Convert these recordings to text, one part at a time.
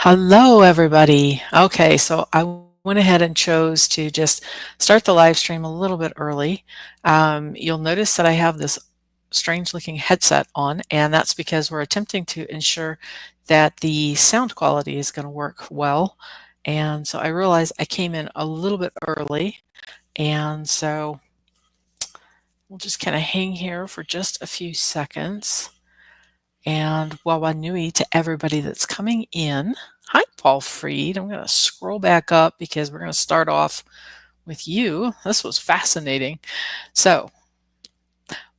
Hello, everybody. Okay, so I went ahead and chose to just start the live stream a little bit early. You'll notice that I have this strange looking headset on, and that's because we're attempting to ensure that the sound quality is going to work well. And so I realized I came in a little bit early, and so we'll just kind of hang here for just a few seconds. And Wawanui to everybody that's coming in. Hi, Paul Freed. I'm going to scroll back up because we're going to start off with you. This was fascinating. So,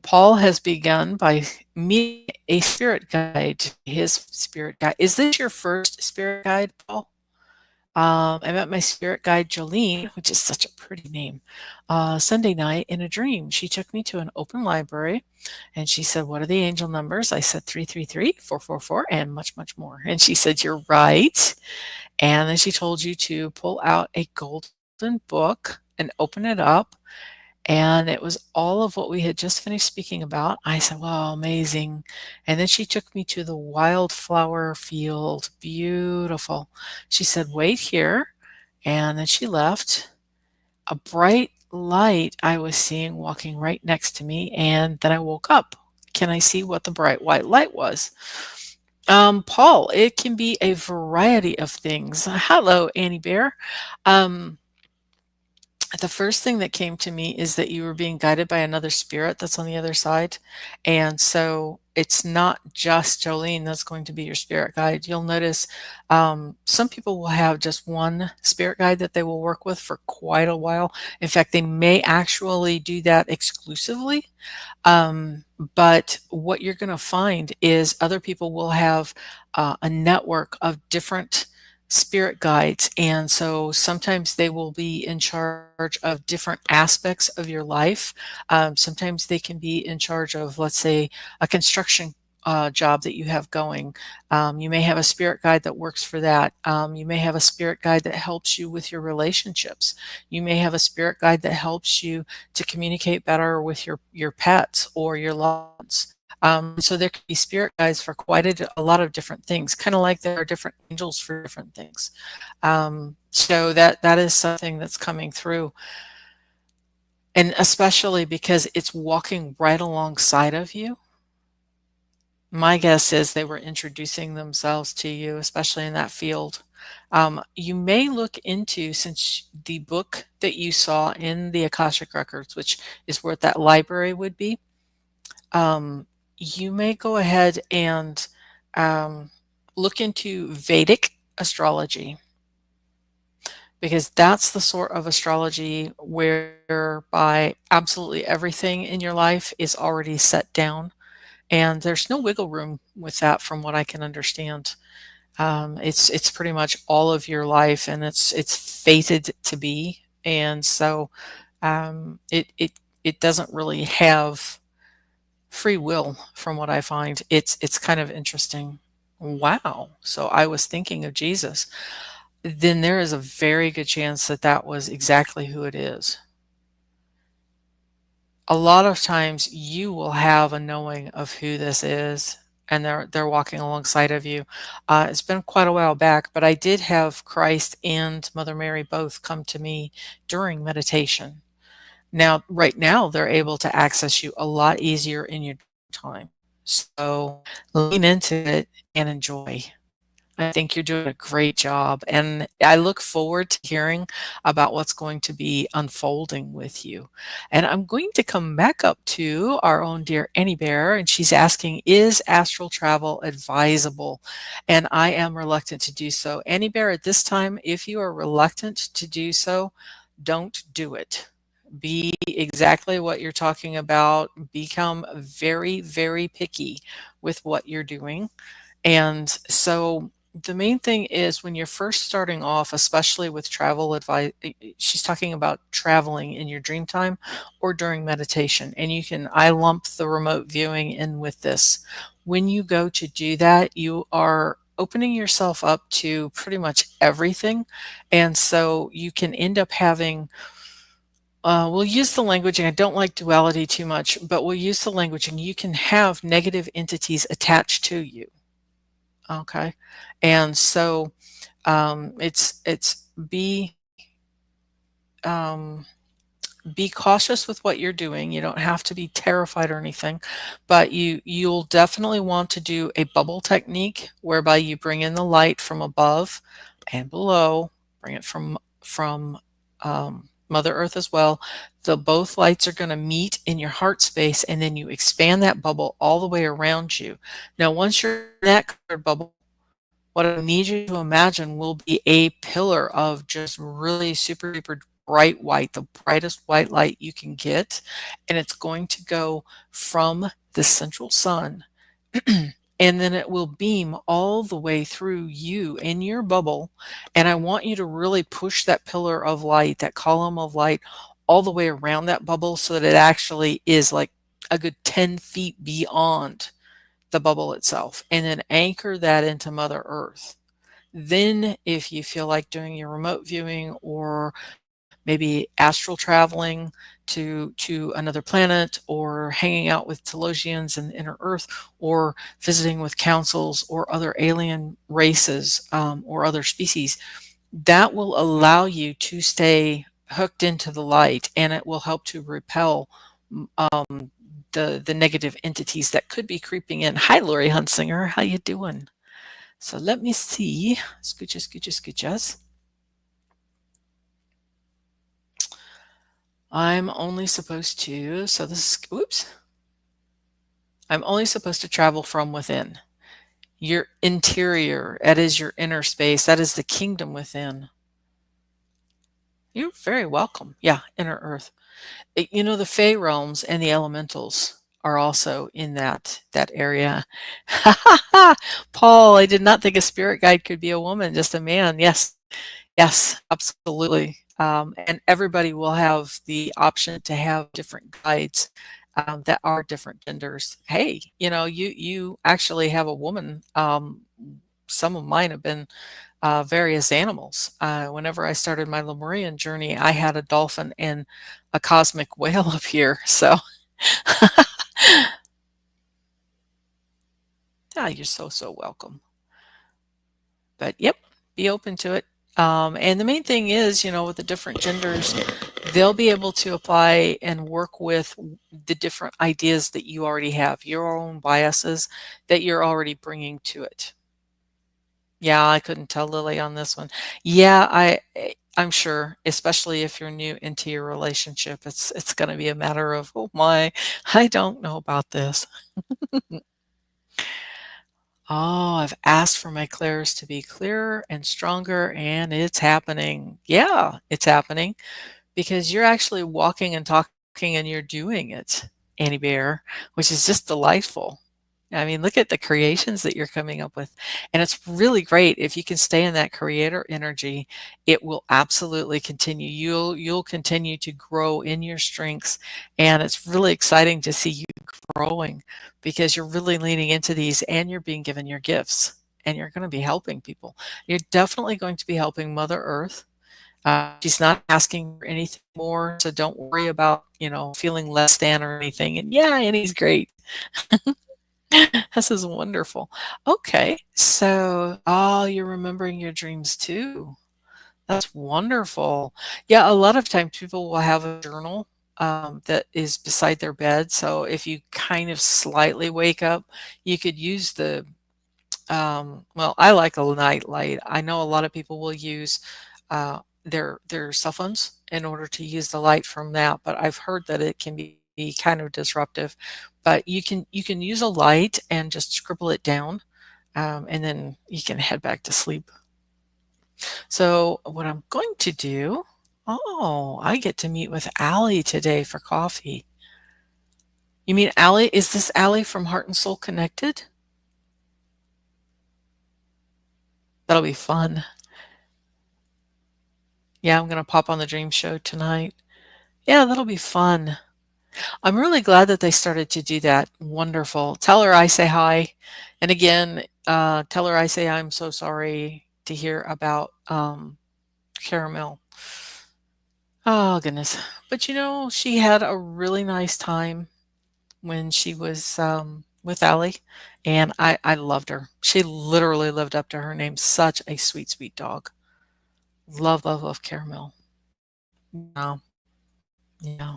Paul has begun by meeting a spirit guide. His spirit guide. Is this your first spirit guide, Paul? I met my spirit guide, Jolene, which is such a pretty name, Sunday night in a dream. She took me to an open library and she said, "What are the angel numbers?" I said, 333, 444, and much, much more. And she said, "You're right." And then she told you to pull out a golden book and open it up. And it was all of what we had just finished speaking about. I said, "Wow, amazing." And then she took me to the wildflower field. Beautiful. She said, "Wait here." And then she left. A bright light I was seeing walking right next to me. And then I woke up. Can I see what the bright white light was? Paul, it can be a variety of things. Hello, Annie Bear. Um, the first thing that came to me is that you were being guided by another spirit that's on the other side. And so it's not just Jolene that's going to be your spirit guide. You'll notice some people will have just one spirit guide that they will work with for quite a while. In fact, they may actually do that exclusively. But what you're going to find is other people will have a network of different spirit guides. And so sometimes they will be in charge of different aspects of your life. Sometimes they can be in charge of, let's say, a construction job that you have going. You may have a spirit guide that works for that. You may have a spirit guide that helps you with your relationships. You may have a spirit guide that helps you to communicate better with your pets or your loved ones. So there can be spirit guides for quite a lot of different things, kind of like there are different angels for different things. So that is something that's coming through. And especially because it's walking right alongside of you. My guess is they were introducing themselves to you, especially in that field. You may look into, since the book that you saw in the Akashic Records, which is where that library would be, you may go ahead and look into Vedic astrology, because that's the sort of astrology whereby absolutely everything in your life is already set down. And there's no wiggle room with that from what I can understand. It's pretty much all of your life, and it's fated to be. And so it doesn't really have free will from what I find. It's kind of interesting. Wow. So I was thinking of Jesus. Then there is a very good chance that that was exactly who it is. A lot of times you will have a knowing of who this is, and they're walking alongside of you. It's been quite a while back, but I did have Christ and Mother Mary both come to me during meditation. Now, right now, they're able to access you a lot easier in your time. So lean into it and enjoy. I think you're doing a great job, and I look forward to hearing about what's going to be unfolding with you. And I'm going to come back up to our own dear Annie Bear, and she's asking, is astral travel advisable? And I am reluctant to do so. Annie Bear, at this time, if you are reluctant to do so, don't do it. Be exactly what you're talking about. Become very, very picky with what you're doing. And so the main thing is when you're first starting off, especially with travel advice, she's talking about traveling in your dream time or during meditation. And I lump the remote viewing in with this. When you go to do that, you are opening yourself up to pretty much everything. And so you can end up having, we'll use the language, and I don't like duality too much, but we'll use the language, and you can have negative entities attached to you. Okay. And so it's um, be cautious with what you're doing. You don't have to be terrified or anything, but you'll definitely want to do a bubble technique whereby you bring in the light from above and below, bring it from Mother Earth as well. The both lights are going to meet in your heart space, and then you expand that bubble all the way around you. Now, once you're in that colored bubble, what I need you to imagine will be a pillar of just really super duper bright white, the brightest white light you can get. And it's going to go from the central sun. And then it will beam all the way through you in your bubble. And I want you to really push that pillar of light, that column of light, all the way around that bubble so that it actually is like a good 10 feet beyond the bubble itself, and then anchor that into Mother Earth. Then, if you feel like doing your remote viewing or maybe astral traveling to another planet, or hanging out with Telosians in inner Earth, or visiting with councils or other alien races, or other species, that will allow you to stay hooked into the light, and it will help to repel the negative entities that could be creeping in. Hi, Lori Hunsinger. How you doing? So let me see. Scooches, scooches, scooches. I'm only supposed to, so this is, oops. I'm only supposed to travel from within. Your interior, that is your inner space. That is the kingdom within. You're very welcome. Yeah, inner earth. The Fey realms and the elementals are also in that area. Paul, I did not think a spirit guide could be a woman, just a man. Yes, yes, absolutely. And everybody will have the option to have different guides that are different genders. Hey, you actually have a woman. Some of mine have been various animals. Whenever I started my Lemurian journey, I had a dolphin and a cosmic whale up here. So, yeah, you're so welcome. But yep, be open to it. And the main thing is, with the different genders, they'll be able to apply and work with the different ideas that you already have, your own biases that you're already bringing to it. Yeah, I couldn't tell Lily on this one. Yeah, I'm sure, especially if you're new into your relationship, it's going to be a matter of, oh my, I don't know about this. Oh, I've asked for my clairs to be clearer and stronger, and it's happening. Yeah, it's happening because you're actually walking and talking and you're doing it, Annie Bear, which is just delightful. I mean, look at the creations that you're coming up with. And it's really great if you can stay in that creator energy, it will absolutely continue. You'll continue to grow in your strengths. And it's really exciting to see you growing because you're really leaning into these and you're being given your gifts and you're going to be helping people. You're definitely going to be helping Mother Earth. She's not asking for anything more, so don't worry about, feeling less than or anything. And yeah, Annie's great. This is wonderful. Okay, so, oh, you're remembering your dreams too. That's wonderful. Yeah, a lot of times people will have a journal that is beside their bed. So if you kind of slightly wake up, you could use well, I like a night light. I know a lot of people will use their cell phones in order to use the light from that, but I've heard that it can be kind of disruptive. But you can use a light and just scribble it down, and then you can head back to sleep. So what I'm going to do, oh, I get to meet with Allie today for coffee. You mean Allie? Is this Allie from Heart and Soul Connected? That'll be fun. Yeah, I'm going to pop on the Dream Show tonight. Yeah, that'll be fun. I'm really glad that they started to do that. Wonderful. Tell her I say hi. And again, tell her I say I'm so sorry to hear about Caramel. Oh, goodness. But she had a really nice time when she was with Allie, and I loved her. She literally lived up to her name. Such a sweet, sweet dog. Love, love, love Caramel. Yeah, yeah.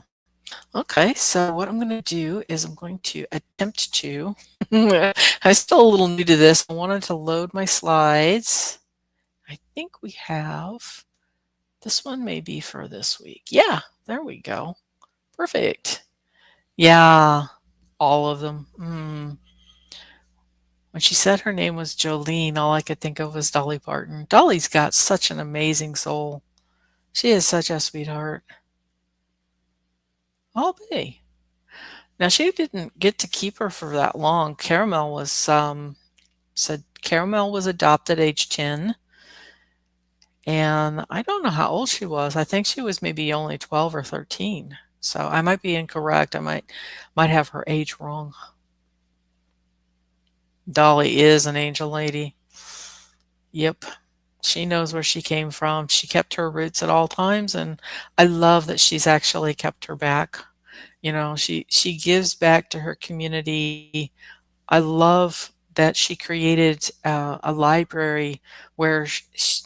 Okay, so what I'm going to do is I'm going to attempt to. I'm still a little new to this. I wanted to load my slides. I think we have this one may be for this week. Yeah, there we go. Perfect. Yeah, all of them. When she said her name was Jolene, all I could think of was Dolly Parton. Dolly's got such an amazing soul. She is such a sweetheart. I'll be. Now she didn't get to keep her for that long. Caramel was said Caramel was adopted age 10, and I don't know how old she was. I think she was maybe only 12 or 13. So I might be incorrect. I might have her age wrong. Dolly is an angel lady. Yep. She knows where she came from. She kept her roots at all times, and I love that she's actually kept her back. You know, she gives back to her community. I love that she created a library where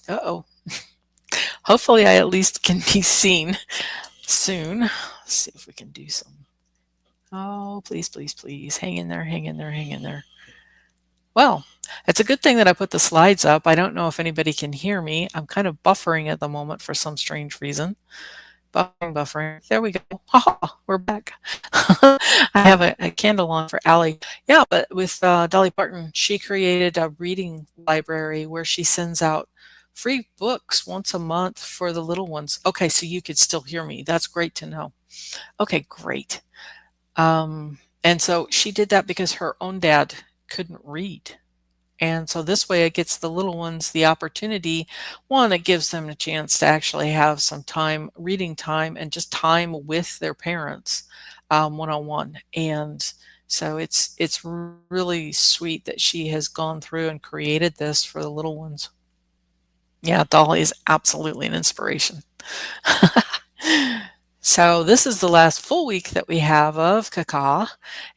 uh-oh, hopefully I at least can be seen soon. Let's see if we can do some. Oh, please, please, please. Hang in there, hang in there, hang in there. Well, it's a good thing that I put the slides up. I don't know if anybody can hear me. I'm kind of buffering at the moment for some strange reason. Buffering, buffering. There we go. Ha, we're back. I have a candle on for Allie. Yeah, but with Dolly Parton, she created a reading library where she sends out free books once a month for the little ones. Okay, so you could still hear me. That's great to know. Okay, great. And so she did that because her own dad couldn't read. And so this way it gets the little ones the opportunity. One, it gives them a chance to actually have some time, reading time, and just time with their parents, one-on-one. And so it's really sweet that she has gone through and created this for the little ones. Yeah, Dolly is absolutely an inspiration. So this is the last full week that we have of Kaka,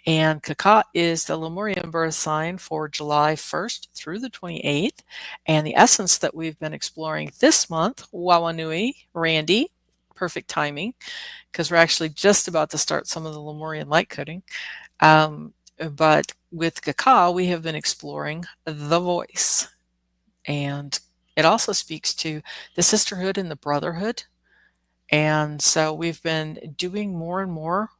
and Kaka is the Lemurian birth sign for July 1st through the 28th, and the essence that we've been exploring this month, Wawanui, Randy, perfect timing, because we're actually just about to start some of the Lemurian light coding, but with Kaka, we have been exploring the voice, and it also speaks to the sisterhood and the brotherhood. And so we've been doing more and more.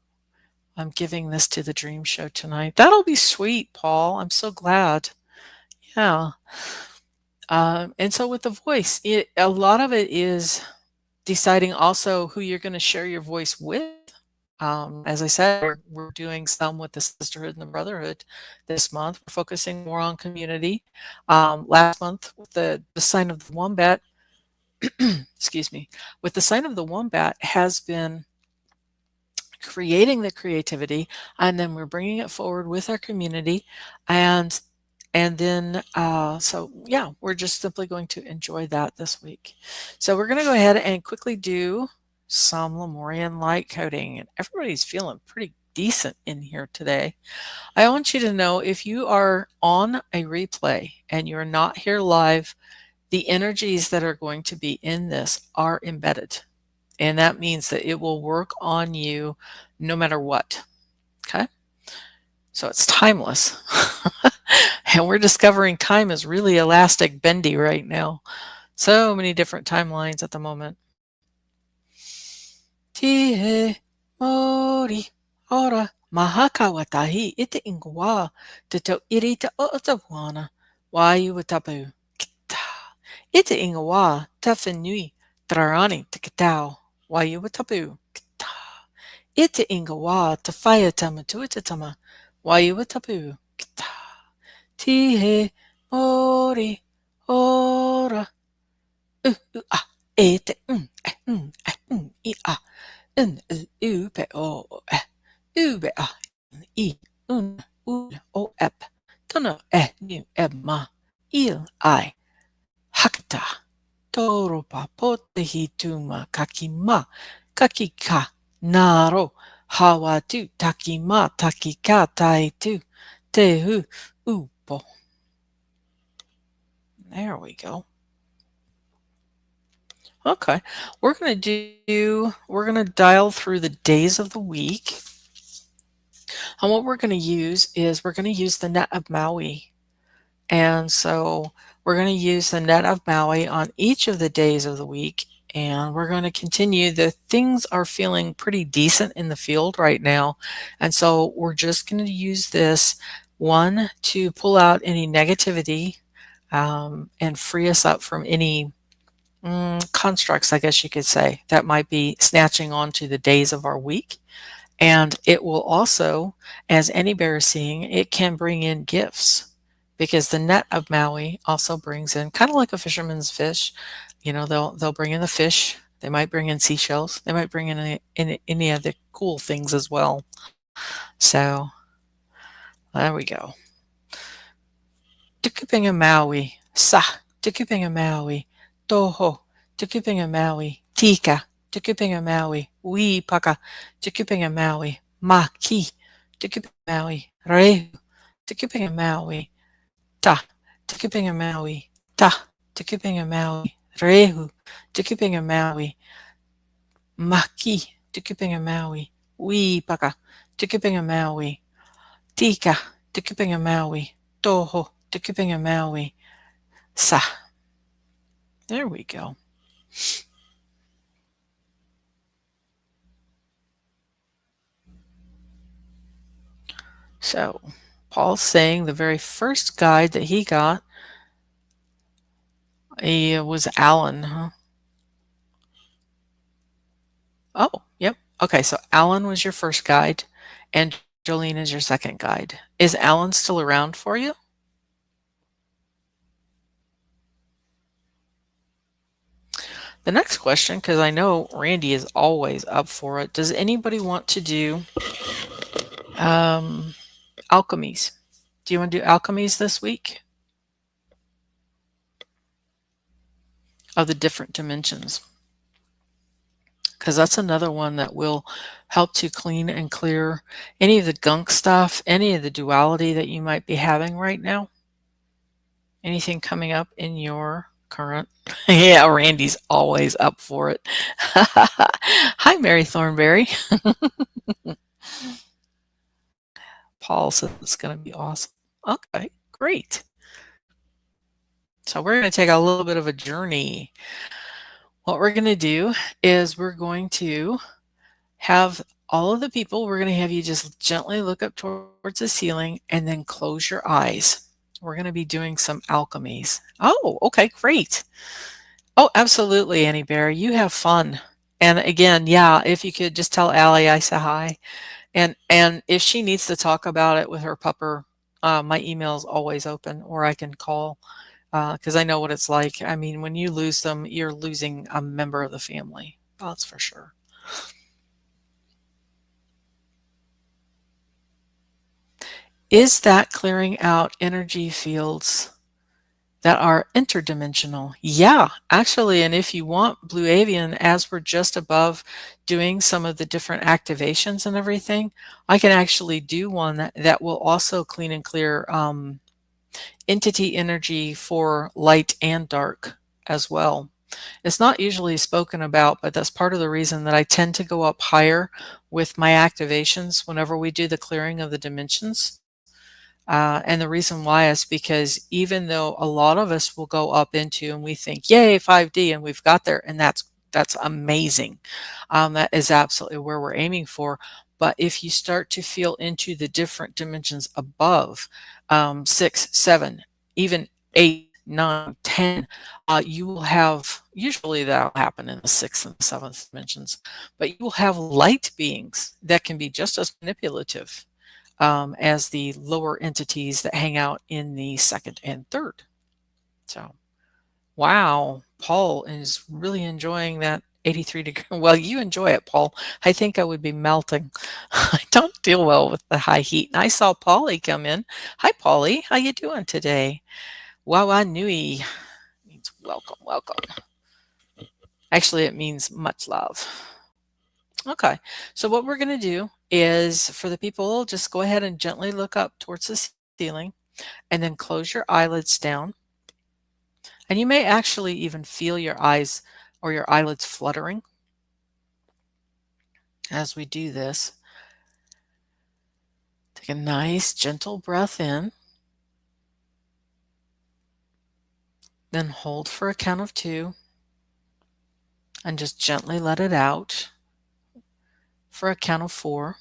I'm giving this to the dream show tonight. That'll be sweet, Paul. I'm so glad. Yeah. And so with the voice, a lot of it is deciding also who you're going to share your voice with. As I said, we're doing some with the sisterhood and the brotherhood this month. We're focusing more on community. Last month, with the sign of the wombat, excuse me, with the sign of the wombat has been creating the creativity, and then we're bringing it forward with our community, and then so yeah, we're just simply going to enjoy that this week. So we're going to go ahead and quickly do some Lemurian light coding, and everybody's feeling pretty decent in here today. I want you to know, if you are on a replay and you're not here live, the energies that are going to be in this are embedded. And that means that it will work on you no matter what. Okay? So it's timeless. And we're discovering time is really elastic, bendy right now. So many different timelines at the moment. Tie mori ora mahaka watahi ite ingwa te to irita o tawana wayu watapu kita ite ingwa tafanui trarani te kitao wayu watapu kita ite ingwa tafaya tamatuita tama wayu watapu kita tie mori ora a ete I a u pe o u be a I u o ep tono nu ma il I hakta toro pa pote hituma kakima kakika naro hawa tu takima takika tai tu Tehu upo. There we go. Okay, we're gonna dial through the days of the week. And what we're gonna use is we're gonna use the net of Maui. And so we're gonna use the net of Maui on each of the days of the week. And we're going to continue. The things are feeling pretty decent in the field right now. And so we're just going to use this one to pull out any negativity and free us up from any constructs, I guess you could say, that might be snatching onto the days of our week. And it will also, as any bear is seeing, it can bring in gifts because the net of Maui also brings in kind of like a fisherman's fish. You know, they'll bring in the fish. They might bring in seashells. They might bring in any of the cool things as well. So there we go. Tukupinga Maui, sa, Tukupinga Maui, toho, Tukupinga Maui, tika, Tukupinga Maui, wi paka, Tukupinga Maui, maki, Tukupinga Maui, rehu, Tukupinga Maui, ta, Tukupinga Maui, ta, Tukupinga Maui, rehu, Tukupinga Maui, maki, Tukupinga Maui, wi paka, Tukupinga Maui, tika, Tukupinga Maui, toho, Tukupinga Maui, sa. There we go. So Paul's saying the very first guide that he got was Alan, huh? Oh, yep. Okay, so Alan was your first guide, and Jolene is your second guide. Is Alan still around for you? The next question, because I know Randy is always up for it, does anybody want to do alchemies? Do you want to do alchemies this week? Of the different dimensions? Because that's another one that will help to clean and clear any of the gunk stuff, any of the duality that you might be having right now. Anything coming up in your current? Yeah, Randy's always up for it. Hi, Mary Thornberry. Paul says it's going to be awesome. Okay, great. So we're going to take a little bit of a journey. What we're going to do is we're going to have all of the people, we're going to have you just gently look up towards the ceiling and then close your eyes. We're going to be doing some alchemies. Oh, okay, great. Oh, absolutely, Annie Bear. You have fun. And again, yeah, if you could just tell Allie I say hi. And if she needs to talk about it with her pupper, my email is always open, or I can call because I know what it's like. I mean, when you lose them, you're losing a member of the family. That's for sure. Is that clearing out energy fields that are interdimensional? Yeah, actually, and if you want Blue Avian, as we're just above doing some of the different activations and everything, I can actually do one that will also clean and clear entity energy for light and dark as well. It's not usually spoken about, but that's part of the reason that I tend to go up higher with my activations whenever we do the clearing of the dimensions. And the reason why is because even though a lot of us will go up into and we think, yay, 5D, and we've got there, and that's amazing. That is absolutely where we're aiming for. But if you start to feel into the different dimensions above, 6, 7, even 8, 9, 10, you will have, usually that'll happen in the 6th and 7th dimensions, but you will have light beings that can be just as manipulative as the lower entities that hang out in the 2nd and 3rd. So, wow, Paul is really enjoying that 83 degree. Well, you enjoy it, Paul. I think I would be melting. I don't deal well with the high heat. And I saw Polly come in. Hi, Polly. How you doing today? Wawa Nui means welcome, welcome. Actually, it means much love. Okay, so what we're going to do is for the people, just go ahead and gently look up towards the ceiling, and then close your eyelids down. And you may actually even feel your eyes or your eyelids fluttering as we do this. Take a nice, gentle breath in, then hold for a count of 2, and just gently let it out for a count of 4.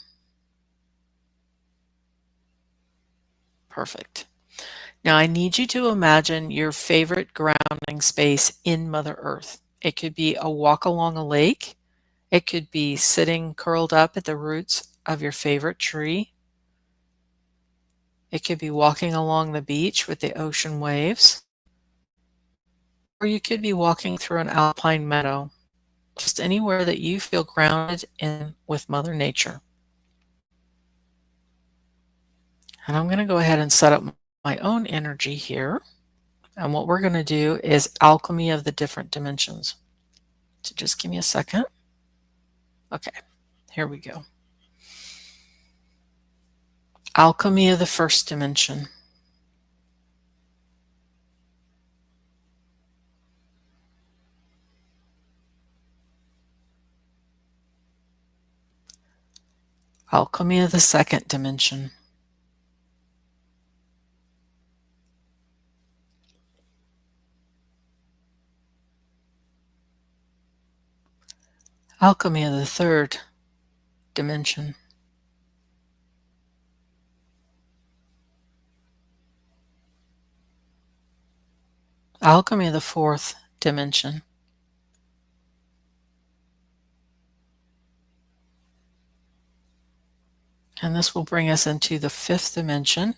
Perfect. Now I need you to imagine your favorite grounding space in Mother Earth. It could be a walk along a lake. It could be sitting curled up at the roots of your favorite tree. It could be walking along the beach with the ocean waves. Or you could be walking through an alpine meadow. Just anywhere that you feel grounded in with Mother Nature. And I'm going to go ahead and set up my own energy here. And what we're going to do is alchemy of the different dimensions. So just give me a second. Okay, here we go. Alchemy of the first dimension. Alchemy of the second dimension. Alchemy of the third dimension. Alchemy of the fourth dimension. And this will bring us into the fifth dimension.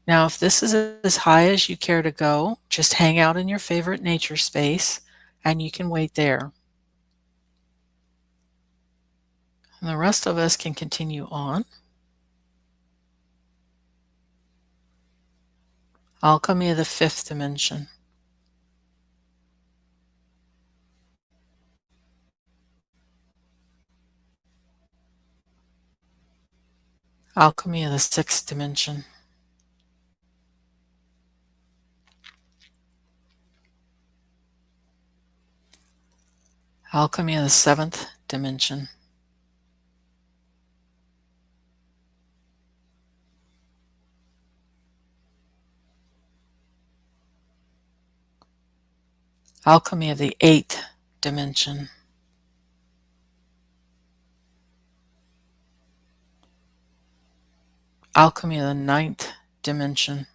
Now, if this is as high as you care to go, just hang out in your favorite nature space and you can wait there. And the rest of us can continue on. Alchemy of the fifth dimension. Alchemy of the sixth dimension. Alchemy of the seventh dimension. Alchemy of the eighth dimension. Alchemy of the ninth dimension.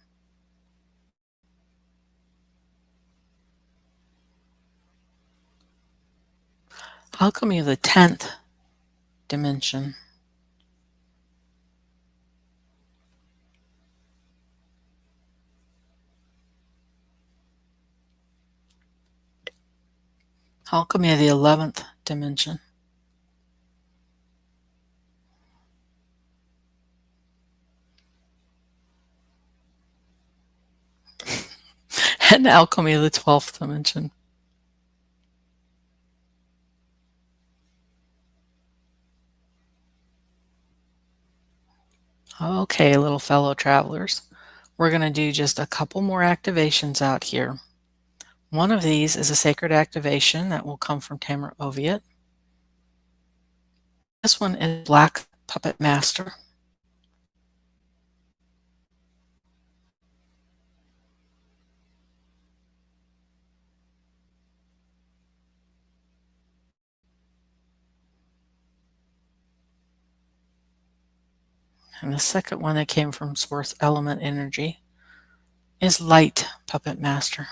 Alchemy of the 10th dimension. Alchemy of the 11th dimension. And alchemy of the 12th dimension. Okay, little fellow travelers, we're going to do just a couple more activations out here. One of these is a sacred activation that will come from Tamara Oviatt. This one is Black Puppet Master. And the second one that came from Source Element Energy is Light Puppet Master.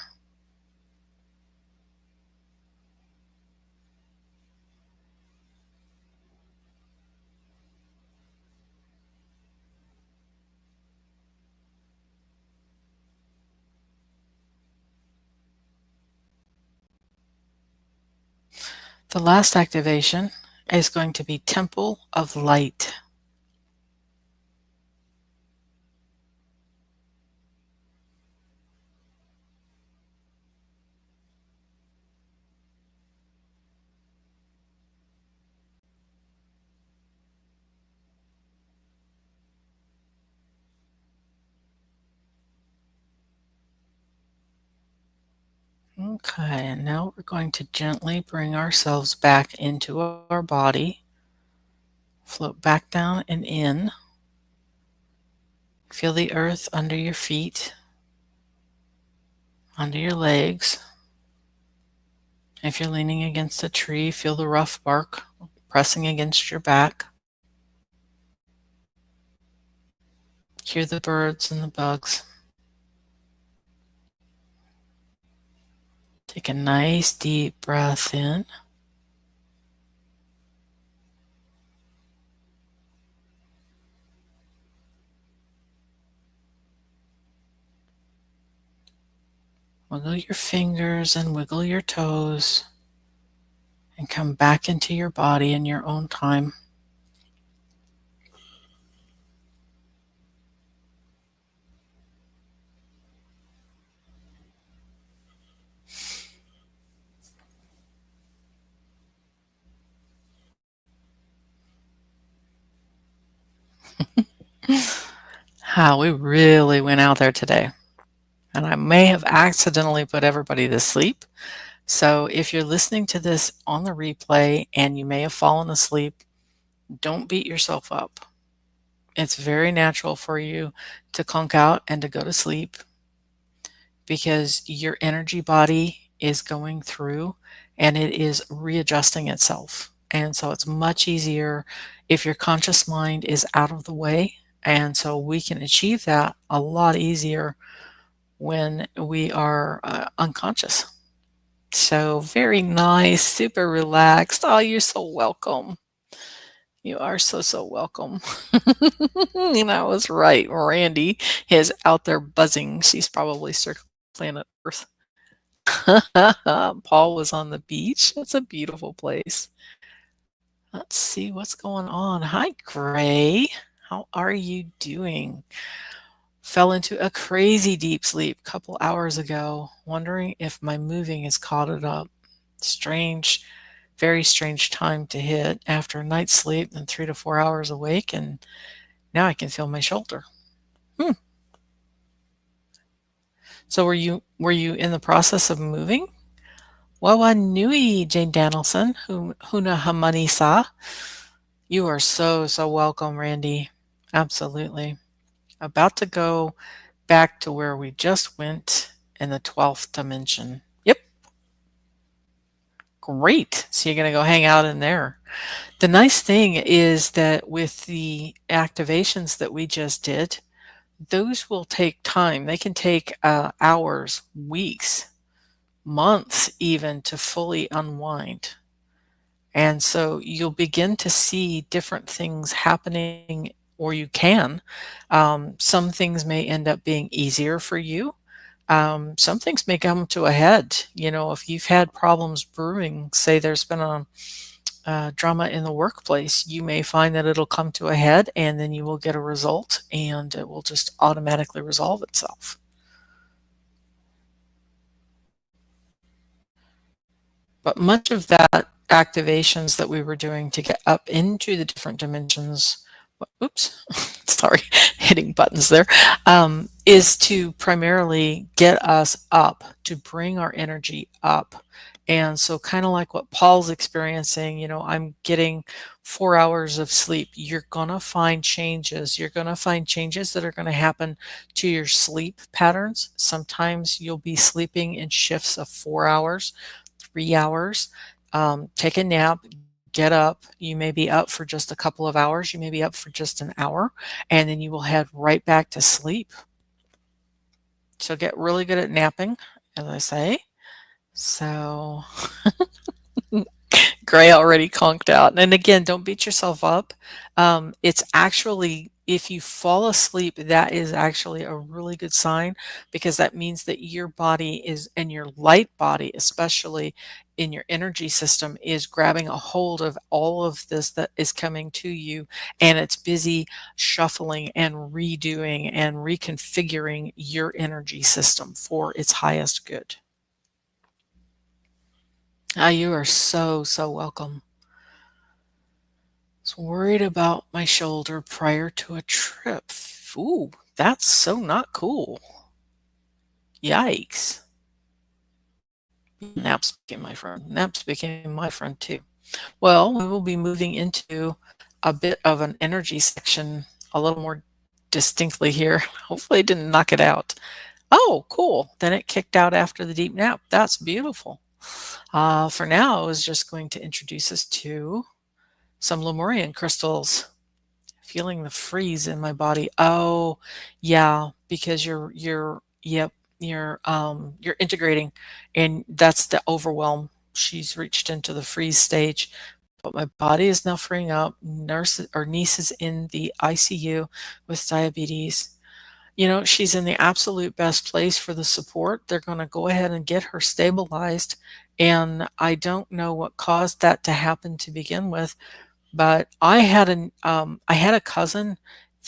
The last activation is going to be Temple of Light. Okay, and now we're going to gently bring ourselves back into our body, float back down and in. Feel the earth under your feet, under your legs. If you're leaning against a tree, feel the rough bark pressing against your back. Hear the birds and the bugs. Take a nice deep breath in. Wiggle your fingers and wiggle your toes and come back into your body in your own time. We really went out there today. And I may have accidentally put everybody to sleep. So if you're listening to this on the replay and you may have fallen asleep, don't beat yourself up. It's very natural for you to conk out and to go to sleep because your energy body is going through and it is readjusting itself. And so it's much easier if your conscious mind is out of the way. And so we can achieve that a lot easier when we are unconscious. So very nice, super relaxed. Oh, you're so welcome. You are so, so welcome. And I was right. Randy is out there buzzing. She's probably circling planet Earth. Paul was on the beach. That's a beautiful place. Let's see what's going on. Hi, Gray. How are you doing? Fell into a crazy deep sleep a couple hours ago, wondering if my moving has caught it up. Strange, very strange time to hit after a night's sleep and 3 to 4 hours awake, and now I can feel my shoulder. So were you in the process of moving? Wawa nui, Jane Danielson, huna hamani sa. You are so, so welcome, Randy. Absolutely. About to go back to where we just went in the 12th dimension. Yep. Great. So you're going to go hang out in there. The nice thing is that with the activations that we just did, those will take time. They can take hours, weeks, months even to fully unwind. And so you'll begin to see different things happening, or you can. Some things may end up being easier for you. Some things may come to a head. If you've had problems brewing, say there's been a drama in the workplace, you may find that it'll come to a head and then you will get a result and it will just automatically resolve itself. But much of that activations that we were doing to get up into the different dimensions, oops, sorry, hitting buttons there, is to primarily get us up, to bring our energy up. And so kind of like what Paul's experiencing, I'm getting 4 hours of sleep. You're going to find changes. You're going to find changes that are going to happen to your sleep patterns. Sometimes you'll be sleeping in shifts of 4 hours, 3 hours. Take a nap, get up. You may be up for just a couple of hours. You may be up for just an hour, and then you will head right back to sleep. So get really good at napping, as I say. So Gray already conked out. And again, don't beat yourself up. It's actually, if you fall asleep, that is actually a really good sign, because that means that your body is, and your light body, especially in your energy system, is grabbing a hold of all of this that is coming to you, and it's busy shuffling and redoing and reconfiguring your energy system for its highest good. You are so, so welcome. I was worried about my shoulder prior to a trip. Ooh, that's so not cool. Yikes. Naps became my friend. Naps became my friend too. Well, we will be moving into a bit of an energy section a little more distinctly here. Hopefully, I didn't knock it out. Oh, cool. Then it kicked out after the deep nap. That's beautiful. For now, I was just going to introduce us to some Lemurian crystals. Feeling the freeze in my body. Oh, yeah, because yep, you're integrating, and that's the overwhelm. She's reached into the freeze stage, but my body is now freeing up. Nurse or niece is in the ICU with diabetes. You know, she's in the absolute best place for the support. They're going to go ahead and get her stabilized. And I don't know what caused that to happen to begin with, but I had a cousin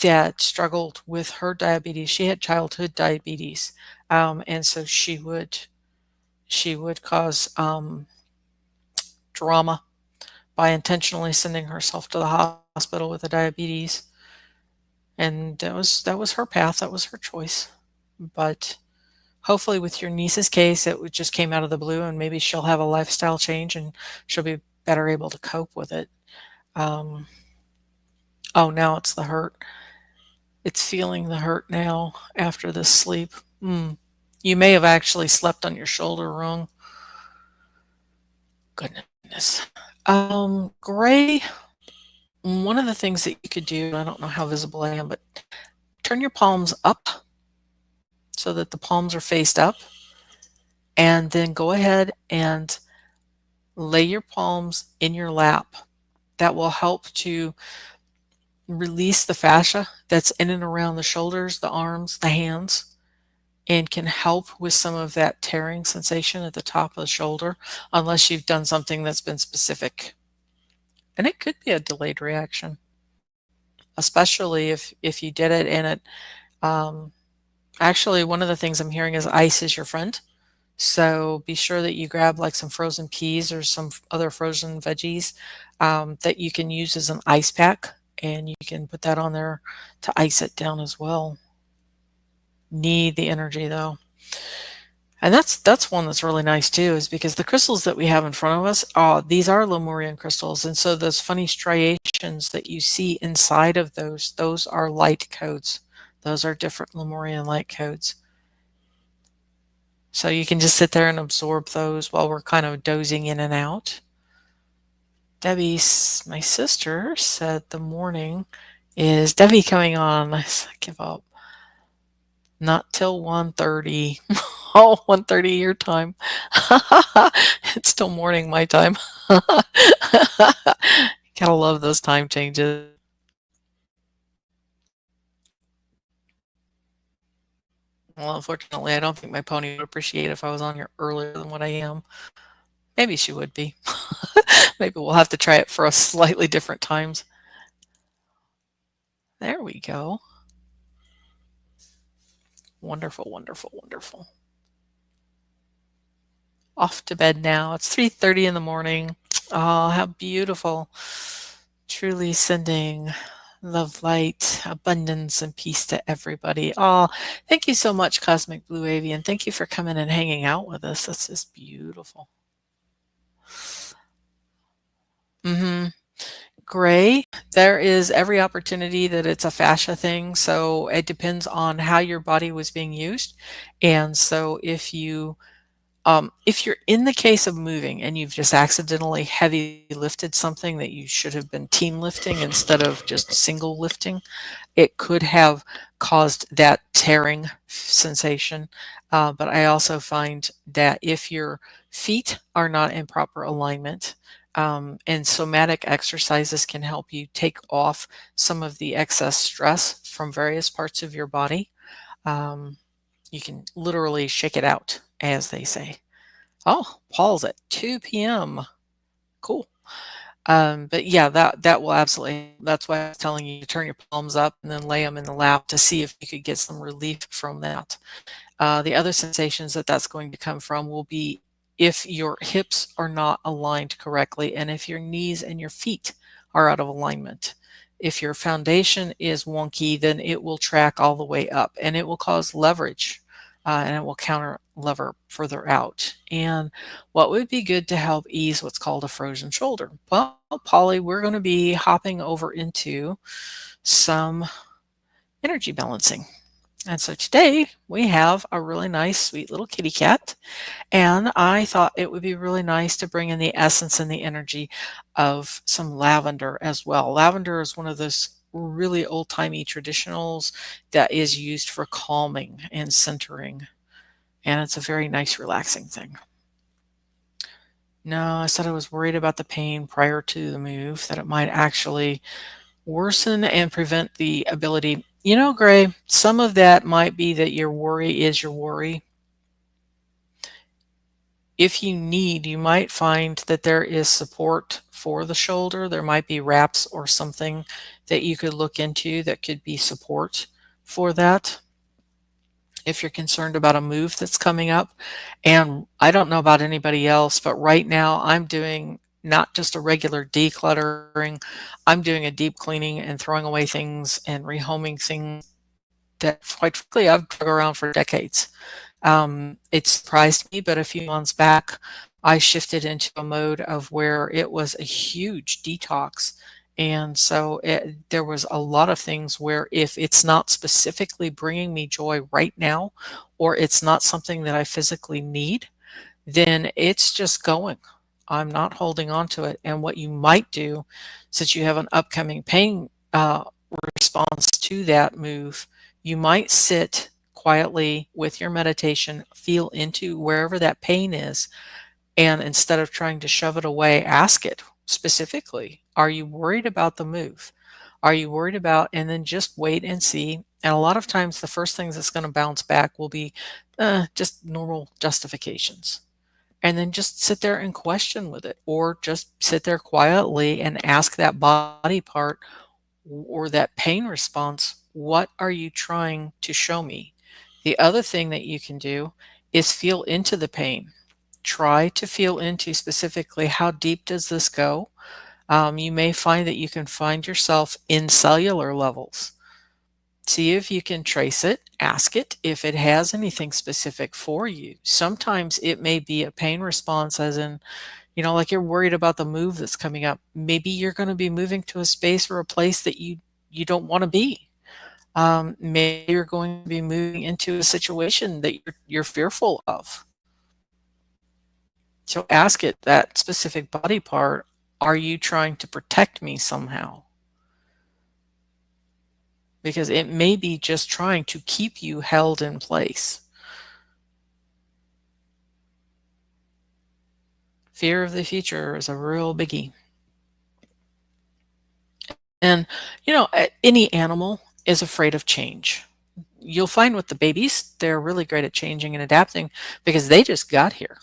that struggled with her diabetes. She had childhood diabetes, and so she would cause drama by intentionally sending herself to the hospital with the diabetes, and that was her path. That was her choice. But hopefully, with your niece's case, just came out of the blue, and maybe she'll have a lifestyle change and she'll be better able to cope with it. Um, Oh, now it's the hurt. It's feeling the hurt now after this sleep. You may have actually slept on your shoulder wrong. Goodness. Gray, one of the things that you could do, I don't know how visible I am, but turn your palms up so that the palms are faced up, and then go ahead and lay your palms in your lap. That will help to release the fascia that's in and around the shoulders, the arms, the hands, and can help with some of that tearing sensation at the top of the shoulder, unless you've done something that's been specific. And it could be a delayed reaction, especially if you did it and it actually, one of the things I'm hearing is ice is your friend. So be sure that you grab like some frozen peas or some other frozen veggies that you can use as an ice pack, and you can put that on there to ice it down as well. Need the energy though. And that's one that's really nice too, is because the crystals that we have in front of us, these are Lemurian crystals, and so those funny striations that you see inside of those are light codes. Those are different Lemurian light codes. So you can just sit there and absorb those while we're kind of dozing in and out. Debbie, my sister, said the morning is Debbie coming on. I give up. Not till 1:30. Oh, 1:30 your time. It's still morning my time. Gotta love those time changes. Well, unfortunately, I don't think my pony would appreciate if I was on here earlier than what I am. Maybe she would be. Maybe we'll have to try it for a slightly different times. There we go. Wonderful, wonderful, wonderful. Off to bed now. It's 3:30 in the morning. Oh, how beautiful. Truly sending love, light, abundance, and peace to everybody. Oh, thank you so much, Cosmic Blue Avian. Thank you for coming and hanging out with us. This is beautiful. Gray, there is every opportunity that it's a fascia thing. So it depends on how your body was being used. And so if you're in the case of moving and you've just accidentally heavy lifted something that you should have been team lifting instead of just single lifting, it could have caused that tearing sensation. But I also find that if your feet are not in proper alignment, and somatic exercises can help you take off some of the excess stress from various parts of your body. You can literally shake it out, as they say. Oh, Paul's at 2 p.m. Cool. But yeah, that will absolutely, that's why I was telling you to turn your palms up and then lay them in the lap to see if you could get some relief from that. The other sensations that that's going to come from will be if your hips are not aligned correctly and if your knees and your feet are out of alignment. If your foundation is wonky, then it will track all the way up and it will cause leverage and it will counter lever further out. And what would be good to help ease what's called a frozen shoulder? Well, Polly, we're going to be hopping over into some energy balancing. And so today we have a really nice, sweet little kitty cat. And I thought it would be really nice to bring in the essence and the energy of some lavender as well. Lavender is one of those really old-timey traditionals that is used for calming and centering. And it's a very nice, relaxing thing. No, I said I was worried about the pain prior to the move, that it might actually worsen and prevent the ability. You know, Gray, some of that might be that your worry is your worry. If you need, you might find that there is support for the shoulder. There might be wraps or something that you could look into that could be support for that if you're concerned about a move that's coming up. And I don't know about anybody else, but right now I'm doing not just a regular decluttering, I'm doing a deep cleaning and throwing away things and rehoming things that, quite frankly, I've drug around for decades. It surprised me, but a few months back, I shifted into a mode of where it was a huge detox. And so there was a lot of things where if it's not specifically bringing me joy right now, or it's not something that I physically need, then it's just going. I'm not holding on to it. And what you might do, since you have an upcoming pain response to that move, you might sit quietly with your meditation, feel into wherever that pain is, and instead of trying to shove it away, ask it specifically, are you worried about the move? Are you worried about, and then just wait and see. And a lot of times the first things that's going to bounce back will be just normal justifications. And then just sit there and question with it, or just sit there quietly and ask that body part or that pain response, what are you trying to show me? The other thing that you can do is feel into the pain. Try to feel into specifically how deep does this go. You may find that you can find yourself in cellular levels. See if you can trace it, ask it if it has anything specific for you. Sometimes it may be a pain response, as in, like you're worried about the move that's coming up. Maybe you're going to be moving to a space or a place that you don't want to be. Maybe you're going to be moving into a situation that you're fearful of. So ask it, that specific body part, are you trying to protect me somehow? Because it may be just trying to keep you held in place. Fear of the future is a real biggie. And, any animal is afraid of change. You'll find with the babies, they're really great at changing and adapting because they just got here.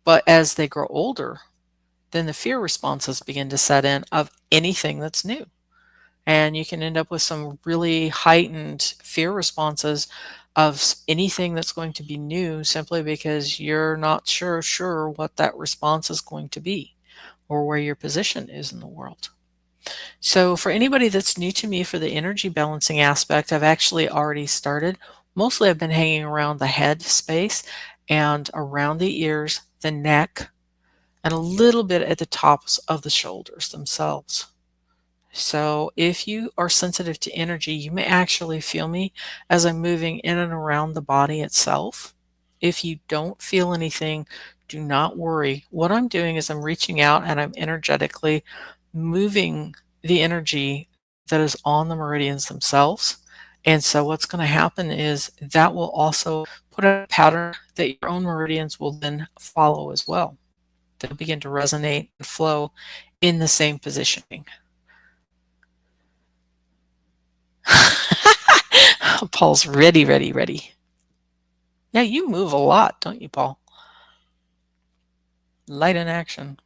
But as they grow older, then the fear responses begin to set in of anything that's new. And you can end up with some really heightened fear responses of anything that's going to be new, simply because you're not sure what that response is going to be or where your position is in the world. So for anybody that's new to me for the energy balancing aspect, I've actually already started. Mostly I've been hanging around the head space and around the ears, the neck, and a little bit at the tops of the shoulders themselves. So if you are sensitive to energy, you may actually feel me as I'm moving in and around the body itself. If you don't feel anything, do not worry. What I'm doing is I'm reaching out and I'm energetically moving the energy that is on the meridians themselves. And so what's going to happen is that will also put a pattern that your own meridians will then follow as well. They'll begin to resonate and flow in the same positioning. Paul's ready, ready, ready. Yeah, you move a lot, don't you, Paul? Light in action.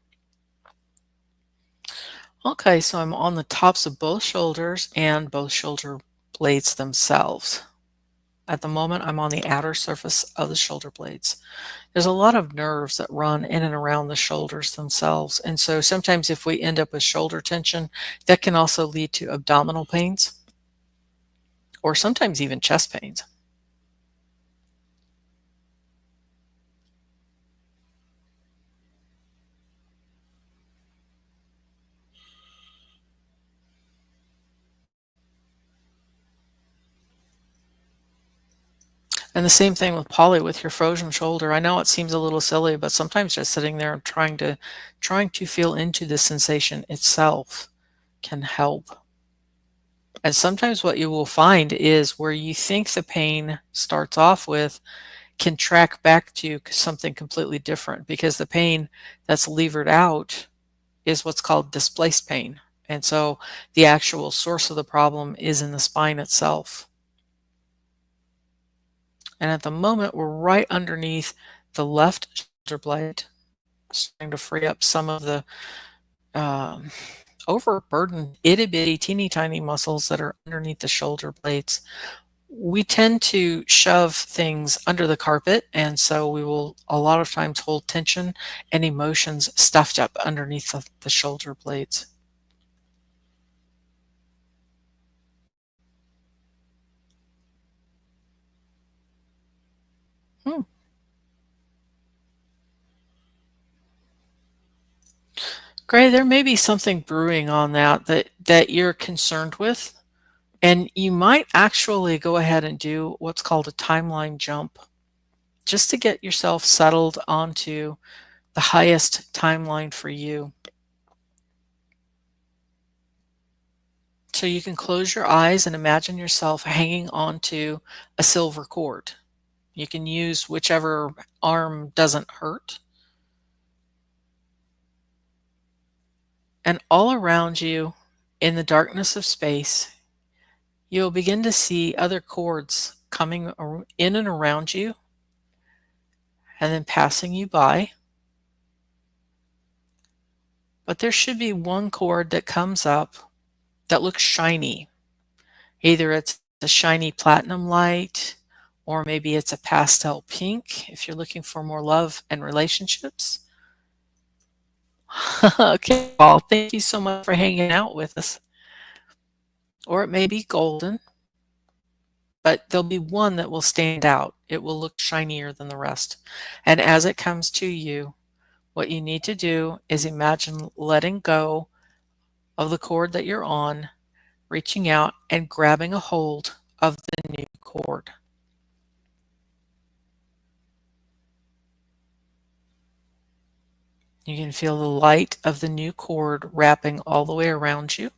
Okay, so I'm on the tops of both shoulders and both shoulder blades themselves. At the moment, I'm on the outer surface of the shoulder blades. There's a lot of nerves that run in and around the shoulders themselves. And so sometimes if we end up with shoulder tension, that can also lead to abdominal pains or sometimes even chest pains. And the same thing with Polly with your frozen shoulder. I know it seems a little silly, but sometimes just sitting there and trying to feel into the sensation itself can help. And sometimes what you will find is where you think the pain starts off with can track back to something completely different because the pain that's levered out is what's called displaced pain. And so the actual source of the problem is in the spine itself. And at the moment, we're right underneath the left shoulder blade, starting to free up some of the um, overburdened itty bitty teeny tiny muscles that are underneath the shoulder blades. We tend to shove things under the carpet, and so we will a lot of times hold tension and emotions stuffed up underneath the shoulder blades. Hmm. Gray, there may be something brewing on that you're concerned with, and you might actually go ahead and do what's called a timeline jump just to get yourself settled onto the highest timeline for you. So you can close your eyes and imagine yourself hanging onto a silver cord. You can use whichever arm doesn't hurt. And all around you, in the darkness of space, you'll begin to see other cords coming in and around you and then passing you by. But there should be one cord that comes up that looks shiny. Either it's a shiny platinum light, or maybe it's a pastel pink if you're looking for more love and relationships. Okay, Paul, thank you so much for hanging out with us. Or it may be golden, but there'll be one that will stand out. It will look shinier than the rest. And as it comes to you, what you need to do is imagine letting go of the cord that you're on, reaching out and grabbing a hold of the new cord. You can feel the light of the new cord wrapping all the way around you.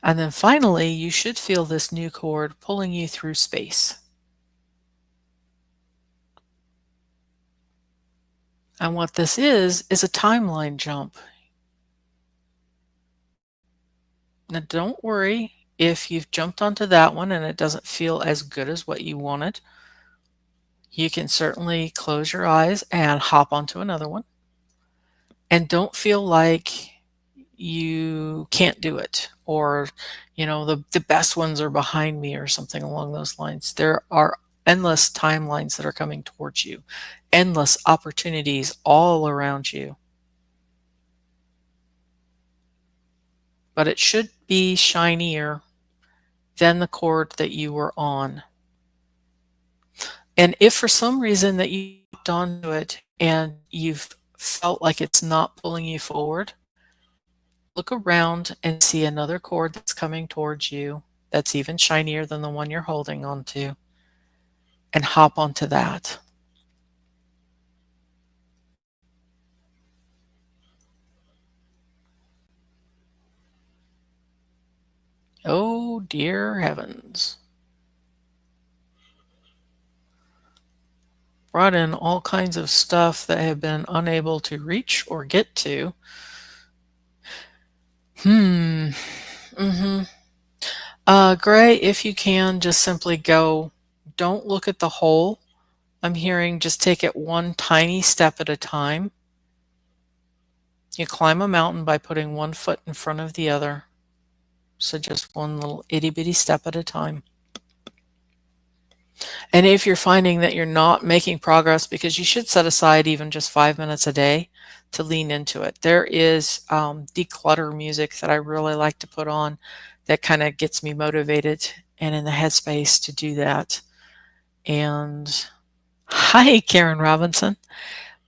And then finally, you should feel this new cord pulling you through space. And what this is a timeline jump. Now, don't worry if you've jumped onto that one and it doesn't feel as good as what you wanted. You can certainly close your eyes and hop onto another one. And don't feel like you can't do it, or the best ones are behind me or something along those lines. There are endless timelines that are coming towards you, endless opportunities all around you, but it should be shinier than the cord that you were on. And if for some reason that you hooked onto it and you've felt like it's not pulling you forward, look around and see another cord that's coming towards you that's even shinier than the one you're holding onto, and hop onto that. Oh, dear heavens. Brought in all kinds of stuff that have been unable to reach or get to. Mm-hmm. Gray, if you can, just simply go. Don't look at the hole. I'm hearing just take it one tiny step at a time. You climb a mountain by putting one foot in front of the other. So just one little itty bitty step at a time. And if you're finding that you're not making progress, because you should set aside even just 5 minutes a day to lean into it. There is declutter music that I really like to put on that kind of gets me motivated and in the headspace to do that. And hi, Karen Robinson.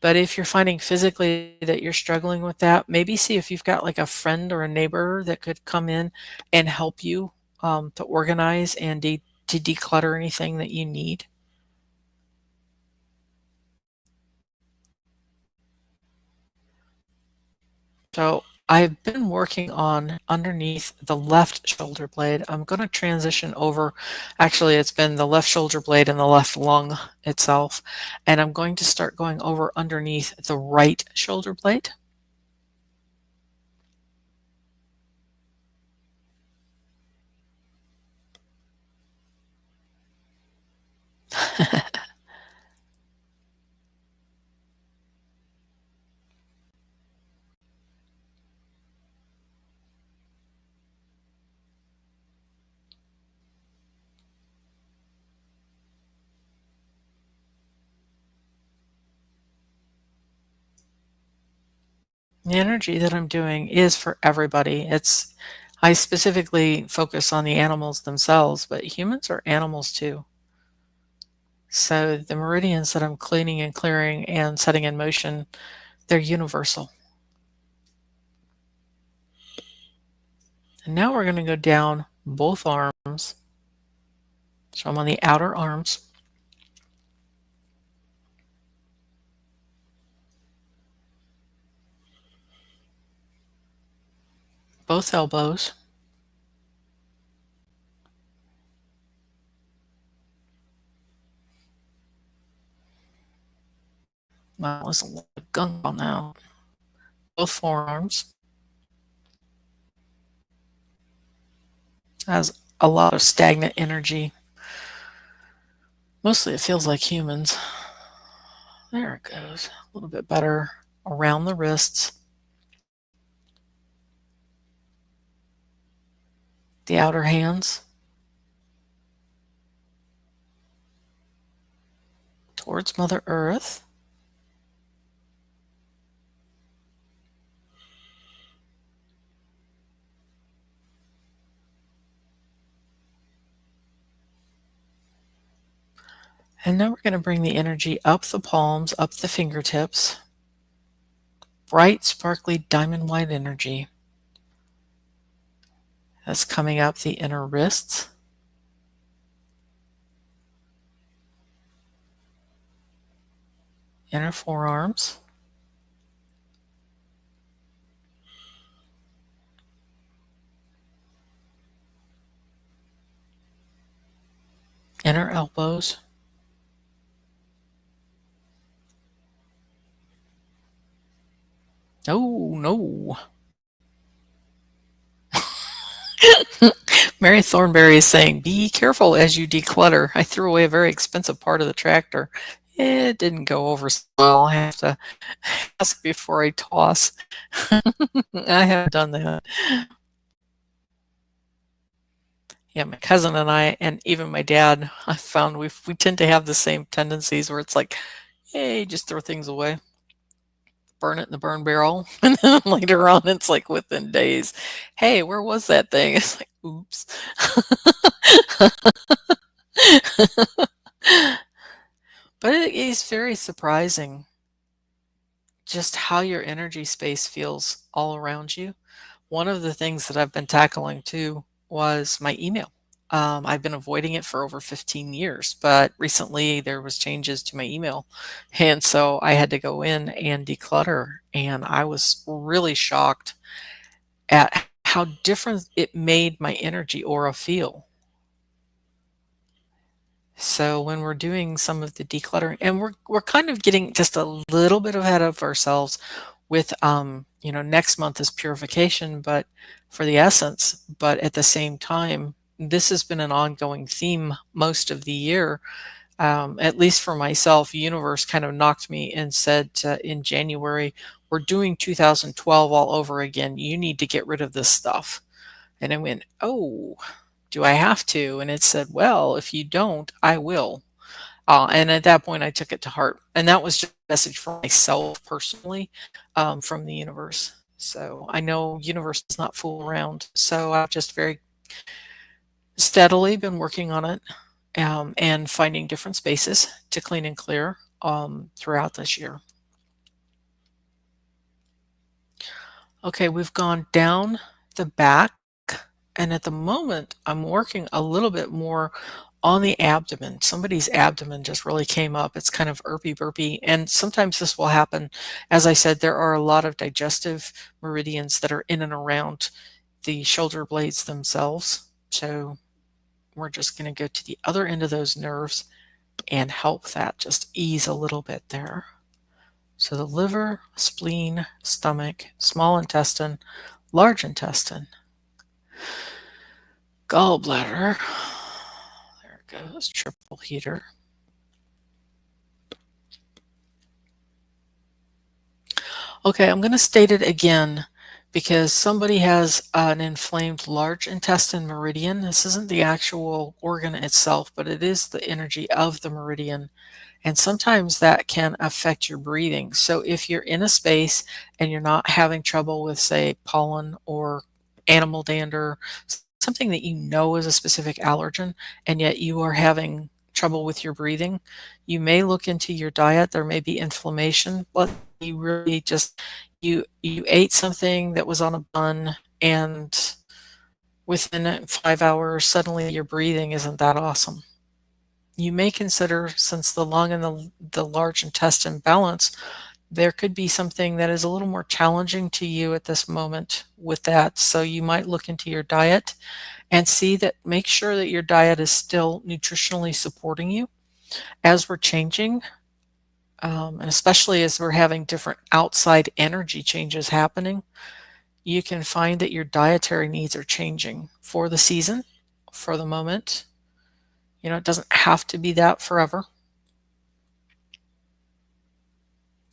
But if you're finding physically that you're struggling with that, maybe see if you've got like a friend or a neighbor that could come in and help you to organize and to declutter anything that you need. So I've been working on underneath the left shoulder blade. I'm going to transition over. Actually, it's been the left shoulder blade and the left lung itself. And I'm going to start going over underneath the right shoulder blade. The energy that I'm doing is for everybody. I specifically focus on the animals themselves, but humans are animals too. So the meridians that I'm cleaning and clearing and setting in motion, they're universal. And now we're going to go down both arms. So I'm on the outer arms, both elbows, well, there's a lot of gunk on that, both forearms, has a lot of stagnant energy. Mostly it feels like humans. There it goes, a little bit better around the wrists, the outer hands, towards Mother Earth. And now we're going to bring the energy up the palms, up the fingertips. Bright, sparkly, diamond white energy. That's coming up the inner wrists. Inner forearms. Inner elbows. Oh, no. Mary Thornberry is saying, be careful as you declutter. I threw away a very expensive part of the tractor. It didn't go over so well. I have to ask before I toss. I haven't done that. Yeah, my cousin and I, and even my dad, I found we tend to have the same tendencies where it's like, hey, just throw things away, burn it in the burn barrel, and then later on, it's like within days, hey, where was that thing? It's like, oops. But it is very surprising just how your energy space feels all around you. One of the things that I've been tackling too was my email. I've been avoiding it for over 15 years, but recently there was changes to my email. And so I had to go in and declutter. And I was really shocked at how different it made my energy aura feel. So when we're doing some of the decluttering, and we're kind of getting just a little bit ahead of ourselves with next month is purification, but for the essence, but at the same time, this has been an ongoing theme most of the year. At least for myself, universe kind of knocked me and said in January, we're doing 2012 all over again. You need to get rid of this stuff. And I went, oh, do I have to? And it said, well, if you don't, I will. And at that point, I took it to heart. And that was just a message for myself personally from the universe. So I know universe does not fool around. So I've just very steadily been working on it and finding different spaces to clean and clear throughout this year. Okay, we've gone down the back, and at the moment, I'm working a little bit more on the abdomen. Somebody's abdomen just really came up. It's kind of irpy burpy, and sometimes this will happen. As I said, there are a lot of digestive meridians that are in and around the shoulder blades themselves. So we're just going to go to the other end of those nerves and help that just ease a little bit there. So the liver, spleen, stomach, small intestine, large intestine, gallbladder. There it goes, triple heater. Okay, I'm going to state it again because somebody has an inflamed large intestine meridian. This isn't the actual organ itself, but it is the energy of the meridian. And sometimes that can affect your breathing. So if you're in a space and you're not having trouble with, say, pollen or animal dander, something that you know is a specific allergen, and yet you are having trouble with your breathing, you may look into your diet. There may be inflammation. But you really just you ate something that was on a bun, and within 5 hours, suddenly your breathing isn't that awesome. You may consider, since the lung and the large intestine balance, there could be something that is a little more challenging to you at this moment with that. So you might look into your diet and see that, make sure that your diet is still nutritionally supporting you as we're changing, and especially as we're having different outside energy changes happening. You can find that your dietary needs are changing for the season, for the moment. It doesn't have to be that forever.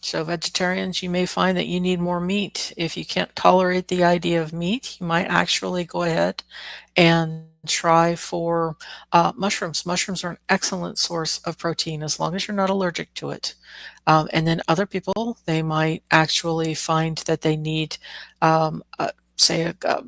So vegetarians, you may find that you need more meat. If you can't tolerate the idea of meat, you might actually go ahead and try for mushrooms. Mushrooms are an excellent source of protein as long as you're not allergic to it. And then other people, they might actually find that they need, say, a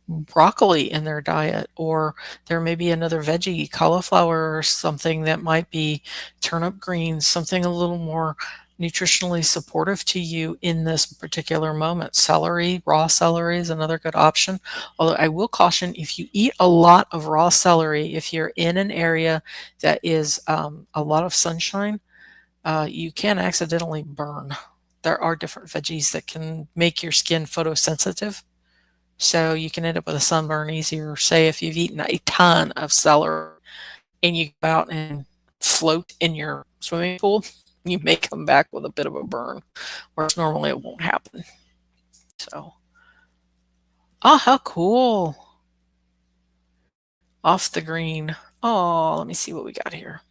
broccoli in their diet, or there may be another veggie, cauliflower or something that might be turnip greens, something a little more nutritionally supportive to you in this particular moment. Celery, raw celery is another good option. Although I will caution, if you eat a lot of raw celery, if you're in an area that is a lot of sunshine, you can accidentally burn. There are different veggies that can make your skin photosensitive. So you can end up with a sunburn easier. Say if you've eaten a ton of celery and you go out and float in your swimming pool, you may come back with a bit of a burn, whereas normally it won't happen. So, oh, how cool. Off the green. Oh, let me see what we got here.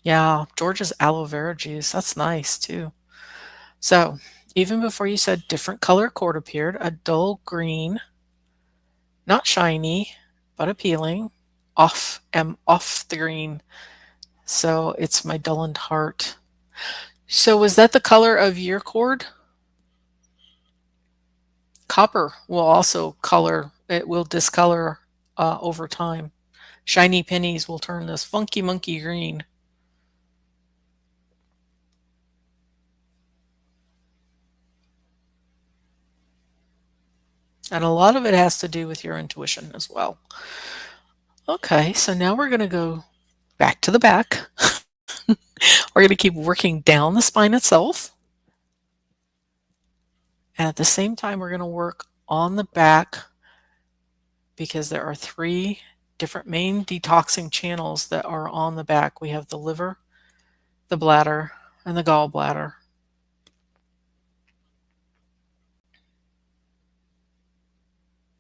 Yeah, George's aloe vera juice. That's nice too. So, even before you said different color cord appeared, a dull green, not shiny, but appealing. Off the green. So it's my dullened heart. So was that the color of your cord? Copper will also color, it will discolor over time. Shiny pennies will turn this funky monkey green. And a lot of it has to do with your intuition as well. Okay, so now we're going to go back to the back. We're going to keep working down the spine itself. And at the same time, we're going to work on the back, because there are three different main detoxing channels that are on the back. We have the liver, the bladder, and the gallbladder.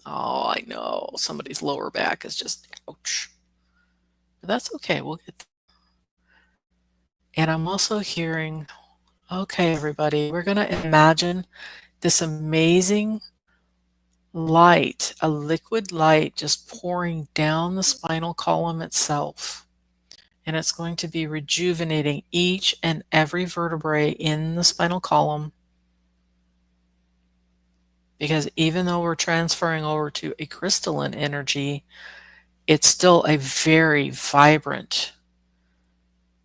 Oh, I know. Somebody's lower back is just ouch. But that's okay. We'll get. And I'm also hearing, okay, everybody, we're going to imagine this amazing light, a liquid light just pouring down the spinal column itself. And it's going to be rejuvenating each and every vertebrae in the spinal column. Because even though we're transferring over to a crystalline energy, it's still a very vibrant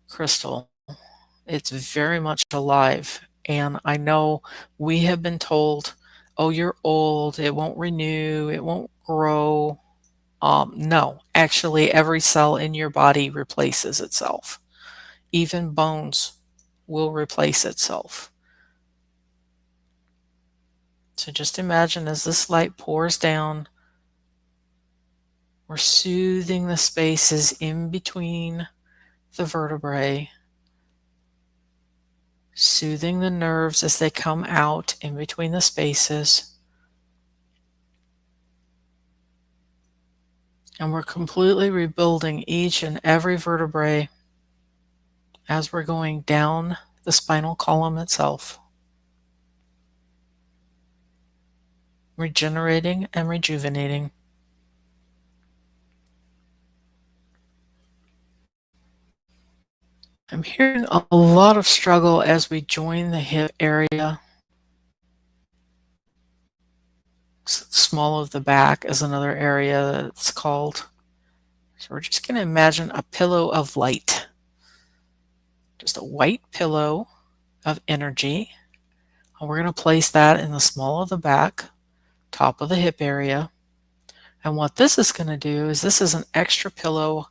crystal. It's very much alive. And I know we have been told, oh, you're old, it won't renew, it won't grow. No, actually, every cell in your body replaces itself. Even bones will replace itself. So just imagine as this light pours down, we're soothing the spaces in between the vertebrae, soothing the nerves as they come out in between the spaces. And we're completely rebuilding each and every vertebrae as we're going down the spinal column itself, regenerating and rejuvenating. I'm hearing a lot of struggle as we join the hip area. Small of the back is another area that's called. So we're just going to imagine a pillow of light, just a white pillow of energy. And we're going to place that in the small of the back, top of the hip area. And what this is going to do is this is an extra pillow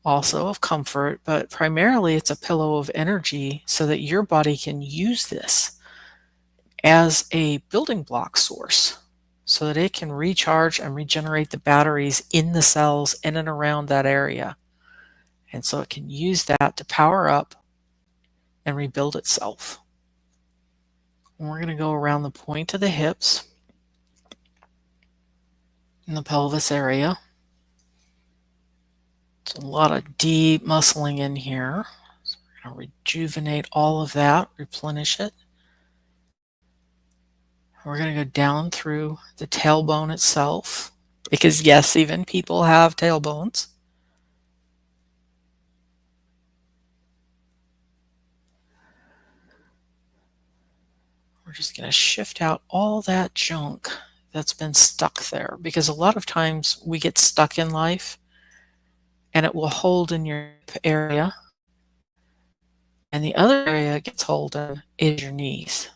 also of comfort, but primarily it's a pillow of energy so that your body can use this as a building block source so that it can recharge and regenerate the batteries in the cells in and around that area. And so it can use that to power up and rebuild itself. And we're going to go around the point of the hips in the pelvis area. It's a lot of deep muscling in here. So we're going to rejuvenate all of that, replenish it. We're going to go down through the tailbone itself, because yes, even people have tailbones. We're just going to shift out all that junk that's been stuck there, because a lot of times we get stuck in life and it will hold in your hip area, and the other area it gets hold in is your knees.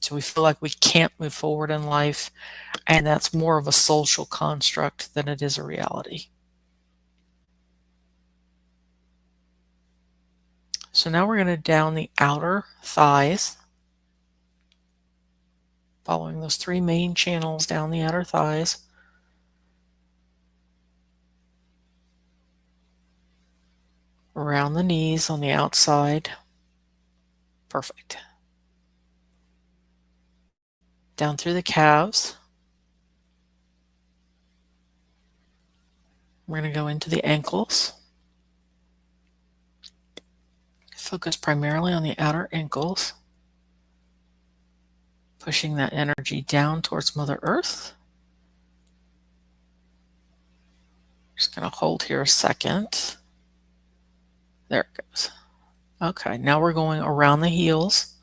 So we feel like we can't move forward in life, and that's more of a social construct than it is a reality. So now we're going to down the outer thighs, following those three main channels down the outer thighs. Around the knees on the outside. Perfect. Down through the calves. We're going to go into the ankles. Focus primarily on the outer ankles. Pushing that energy down towards Mother Earth. Just going to hold here a second. There it goes. Okay, now we're going around the heels,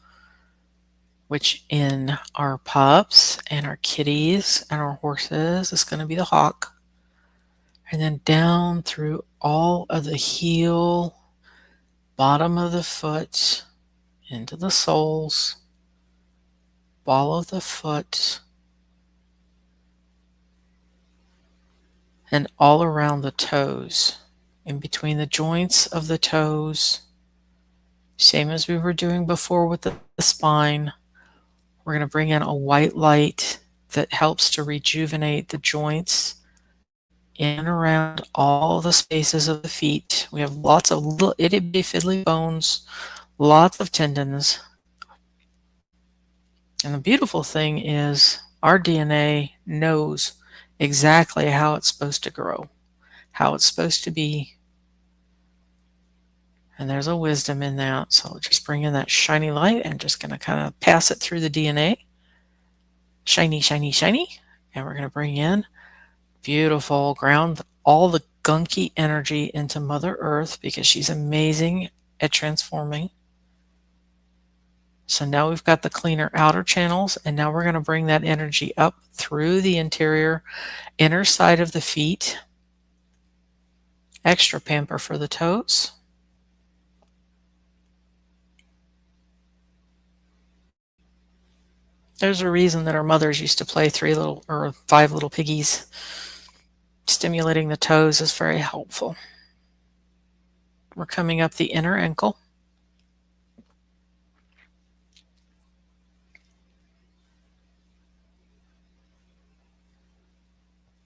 which in our pups and our kitties and our horses is going to be the hawk. And then down through all of the heel, bottom of the foot, into the soles, ball of the foot, and all around the toes, in between the joints of the toes. Same as we were doing before with the spine. We're going to bring in a white light that helps to rejuvenate the joints in and around all the spaces of the feet. We have lots of little itty bitty fiddly bones, lots of tendons. And the beautiful thing is our DNA knows exactly how it's supposed to grow, how it's supposed to be. And there's a wisdom in that. So just bring in that shiny light and just going to kind of pass it through the DNA. Shiny, shiny, shiny. And we're going to bring in beautiful ground all the gunky energy into Mother Earth, because she's amazing at transforming. So now we've got the cleaner outer channels, and now we're going to bring that energy up through the interior inner side of the feet. Extra pamper for the toes. There's a reason that our mothers used to play 5 little piggies. Stimulating the toes is very helpful. We're coming up the inner ankle.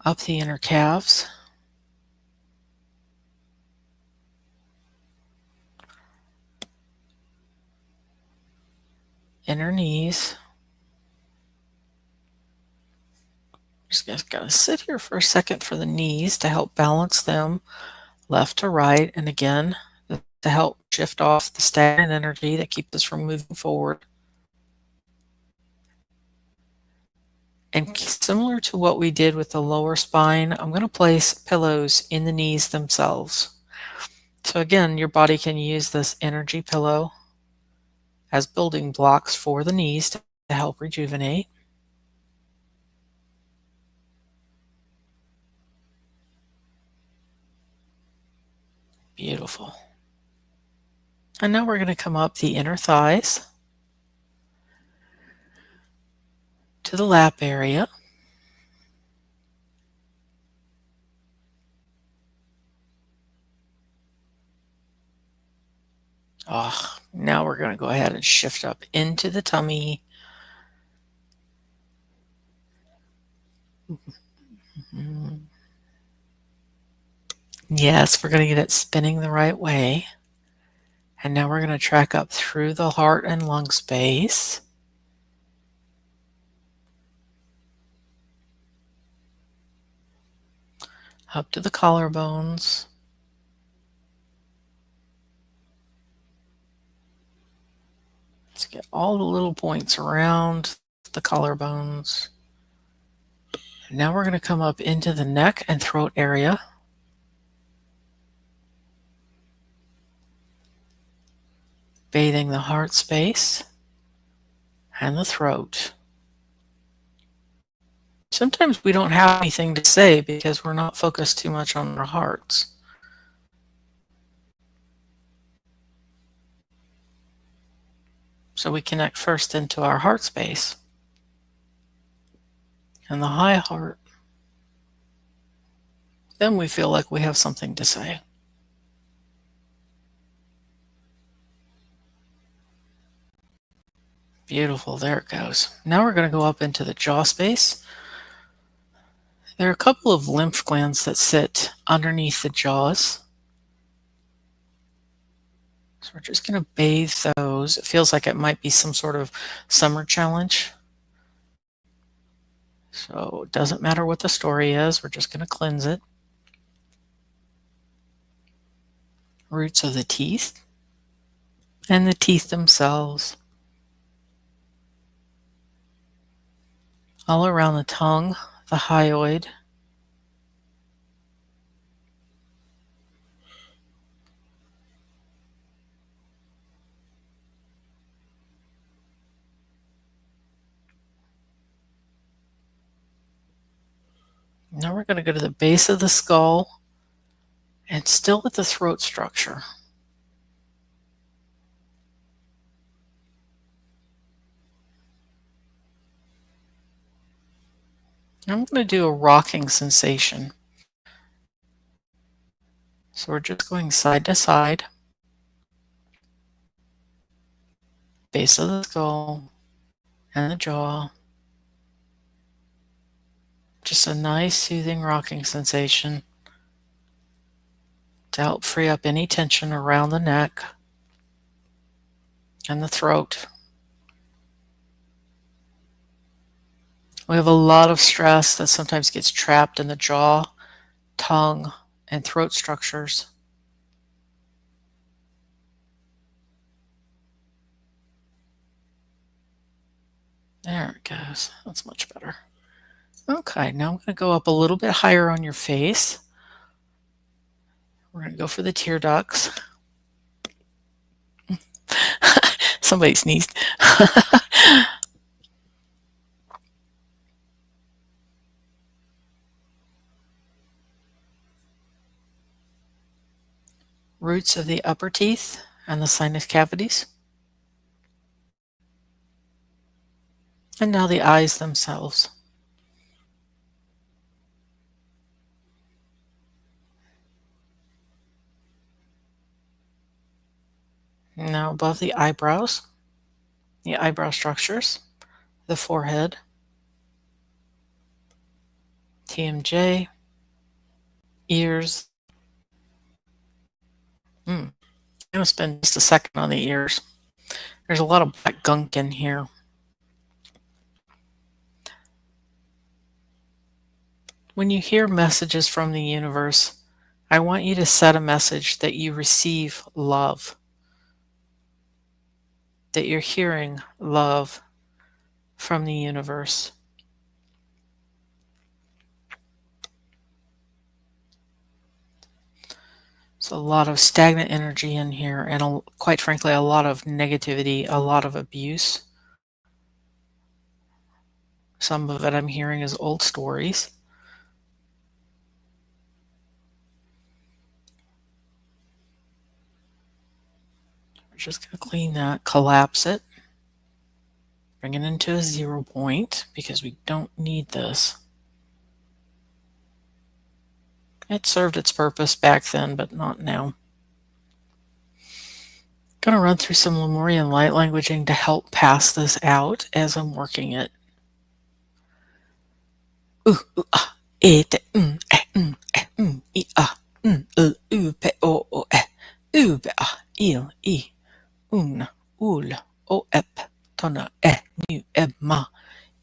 Up the inner calves. Inner knees. Just gotta sit here for a second for the knees to help balance them left to right, and again to help shift off the stagnant energy that keeps us from moving forward. And similar to what we did with the lower spine, I'm going to place pillows in the knees themselves. So again, your body can use this energy pillow as building blocks for the knees to help rejuvenate. Beautiful. And now we're going to come up the inner thighs to the lap area. Oh, now we're going to go ahead and shift up into the tummy. Yes, we're going to get it spinning the right way. And now we're going to track up through the heart and lung space. Up to the collarbones. Let's get all the little points around the collarbones. And now we're going to come up into the neck and throat area. Bathing the heart space and the throat. Sometimes we don't have anything to say because we're not focused too much on our hearts. So we connect first into our heart space and the high heart. Then we feel like we have something to say. Beautiful, there it goes. Now we're going to go up into the jaw space. There are a couple of lymph glands that sit underneath the jaws. So we're just going to bathe those. It feels like it might be some sort of summer challenge. So it doesn't matter what the story is, we're just going to cleanse it. Roots of the teeth and the teeth themselves. All around the tongue, the hyoid. Now we're going to go to the base of the skull and still at the throat structure. I'm going to do a rocking sensation. So we're just going side to side. Base of the skull and the jaw. Just a nice soothing rocking sensation to help free up any tension around the neck and the throat. We have a lot of stress that sometimes gets trapped in the jaw, tongue, and throat structures. There it goes. That's much better. Okay, now I'm going to go up a little bit higher on your face. We're going to go for the tear ducts. Somebody sneezed. Roots of the upper teeth and the sinus cavities. And now the eyes themselves. Now above the eyebrows, the eyebrow structures, the forehead, TMJ, ears. I'm going to spend just a second on the ears. There's a lot of black gunk in here. When you hear messages from the universe, I want you to set a message that you receive love, that you're hearing love from the universe. So a lot of stagnant energy in here, and quite frankly, a lot of negativity, a lot of abuse. Some of it I'm hearing is old stories. We're just going to clean that, collapse it, bring it into a 0 point because we don't need this. It served its purpose back then, but not now. Going to run through some Lemurian light languaging to help pass this out as I'm working it. E te I a u pe o e u be a il I un ul o ep tona e nu e ma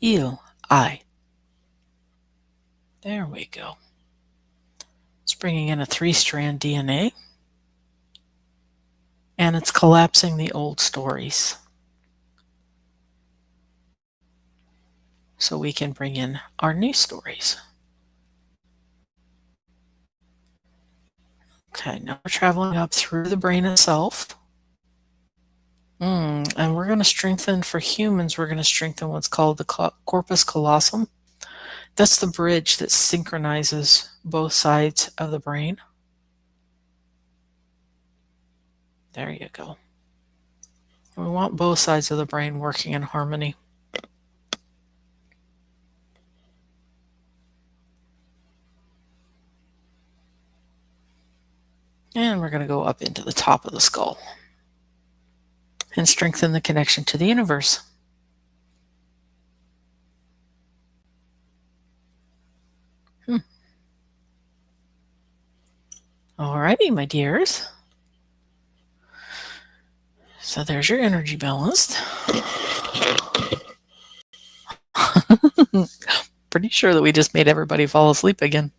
il I. There we go. It's bringing in a 3-strand DNA, and it's collapsing the old stories. So we can bring in our new stories. Okay, now we're traveling up through the brain itself. And we're going to strengthen, for humans, we're going to strengthen what's called the corpus callosum. That's the bridge that synchronizes both sides of the brain. There you go. We want both sides of the brain working in harmony. And we're going to go up into the top of the skull and strengthen the connection to the universe. Alrighty, my dears. So there's your energy balanced. Pretty sure that we just made everybody fall asleep again.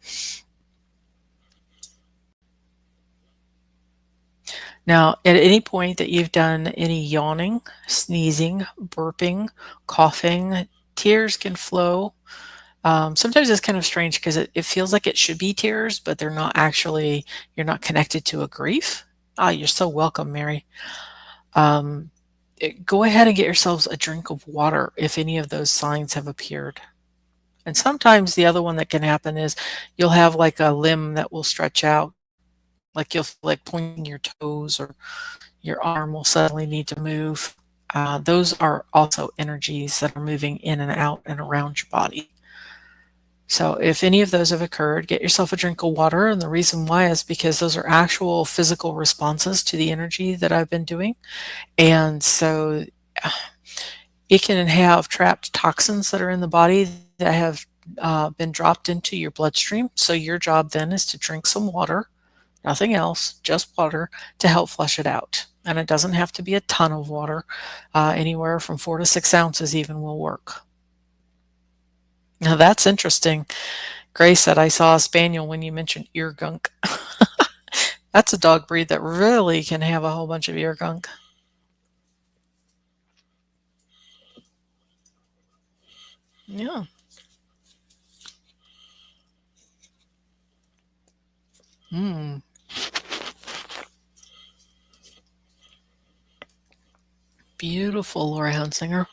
Now, at any point that you've done any yawning, sneezing, burping, coughing, tears can flow. Sometimes it's kind of strange because it feels like it should be tears, but they're not actually, you're not connected to a grief. You're so welcome, Mary. Go ahead and get yourselves a drink of water if any of those signs have appeared. And sometimes the other one that can happen is you'll have like a limb that will stretch out, like you'll feel like pointing your toes, or your arm will suddenly need to move. Those are also energies that are moving in and out and around your body. So if any of those have occurred, get yourself a drink of water. And the reason why is because those are actual physical responses to the energy that I've been doing. And so it can have trapped toxins that are in the body that have been dropped into your bloodstream. So your job then is to drink some water, nothing else, just water, to help flush it out. And it doesn't have to be a ton of water. Anywhere from 4 to 6 ounces even will work. Now that's interesting. Grace said, I saw a spaniel when you mentioned ear gunk. That's a dog breed that really can have a whole bunch of ear gunk. Yeah. Beautiful, Laura Hunsinger.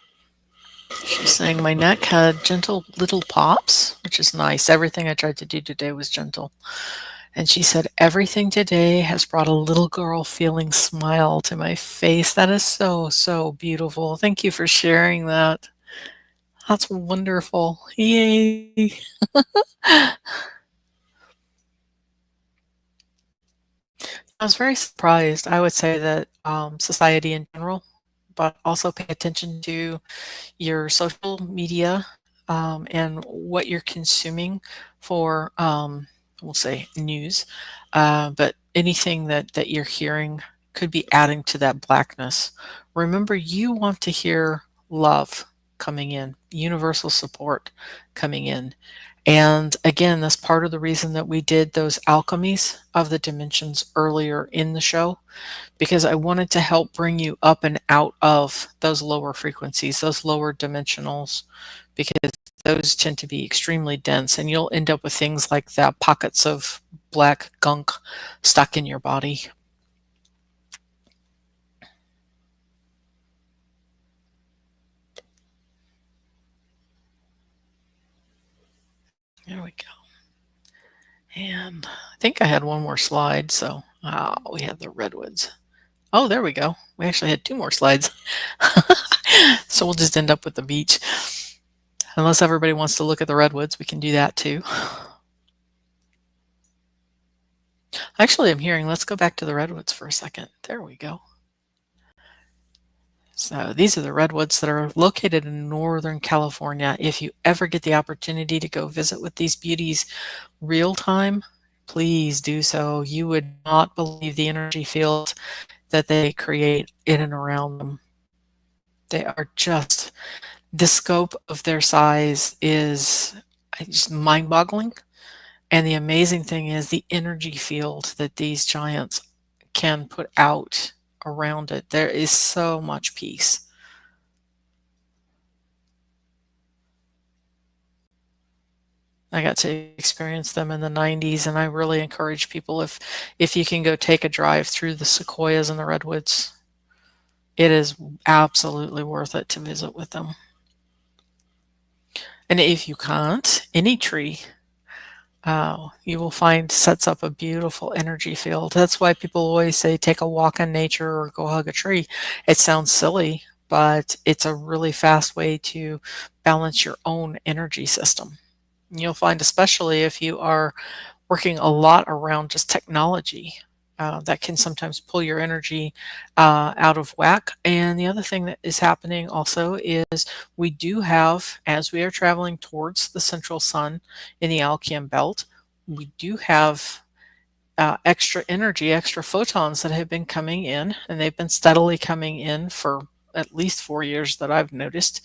She's saying my neck had gentle little pops, which is nice. Everything I tried to do today was gentle. And she said, everything today has brought a little girl feeling smile to my face. That is so, so beautiful. Thank you for sharing that. That's wonderful. Yay. I was very surprised. I would say that society in general, but also pay attention to your social media and what you're consuming for, we'll say, news. But anything that you're hearing could be adding to that blackness. Remember, you want to hear love coming in, universal support coming in. And again, that's part of the reason that we did those alchemies of the dimensions earlier in the show, because I wanted to help bring you up and out of those lower frequencies, those lower dimensionals, because those tend to be extremely dense and you'll end up with things like that pockets of black gunk stuck in your body. There we go. And I think I had one more slide. So, we have the redwoods. Oh, there we go. We actually had two more slides. So we'll just end up with the beach. Unless everybody wants to look at the redwoods, we can do that too. Actually, I'm hearing, let's go back to the redwoods for a second. There we go. So these are the redwoods that are located in Northern California. If you ever get the opportunity to go visit with these beauties real time, please do so. You would not believe the energy field that they create in and around them. They are just, the scope of their size is just mind-boggling. And the amazing thing is the energy field that these giants can put out around it. There is so much peace. I got to experience them in the 90s, and I really encourage people, if you can go take a drive through the sequoias and the redwoods, it is absolutely worth it to visit with them. And if you can't, any tree, you will find sets up a beautiful energy field. That's why people always say take a walk in nature or go hug a tree. It sounds silly, but it's a really fast way to balance your own energy system. You'll find, especially if you are working a lot around just technology, that can sometimes pull your energy out of whack. And the other thing that is happening also is we do have, as we are traveling towards the central sun in the Alkian belt, we do have extra energy, extra photons that have been coming in, and they've been steadily coming in for at least 4 years that I've noticed.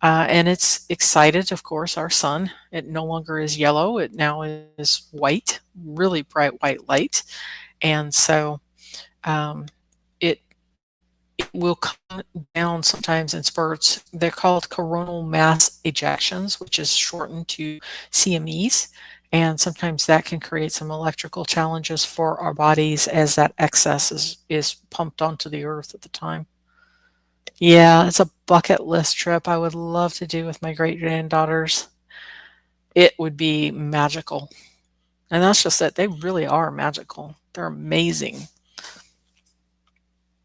And it's excited, of course, our sun. It no longer is yellow. It now is white, really bright white light. And so um, it, it will come down sometimes in spurts. They're called coronal mass ejections, which is shortened to CMEs. And sometimes that can create some electrical challenges for our bodies as that excess is pumped onto the earth at the time. Yeah, it's a bucket list trip I would love to do with my great granddaughters. It would be magical. And that's just it. They really are magical. They're amazing.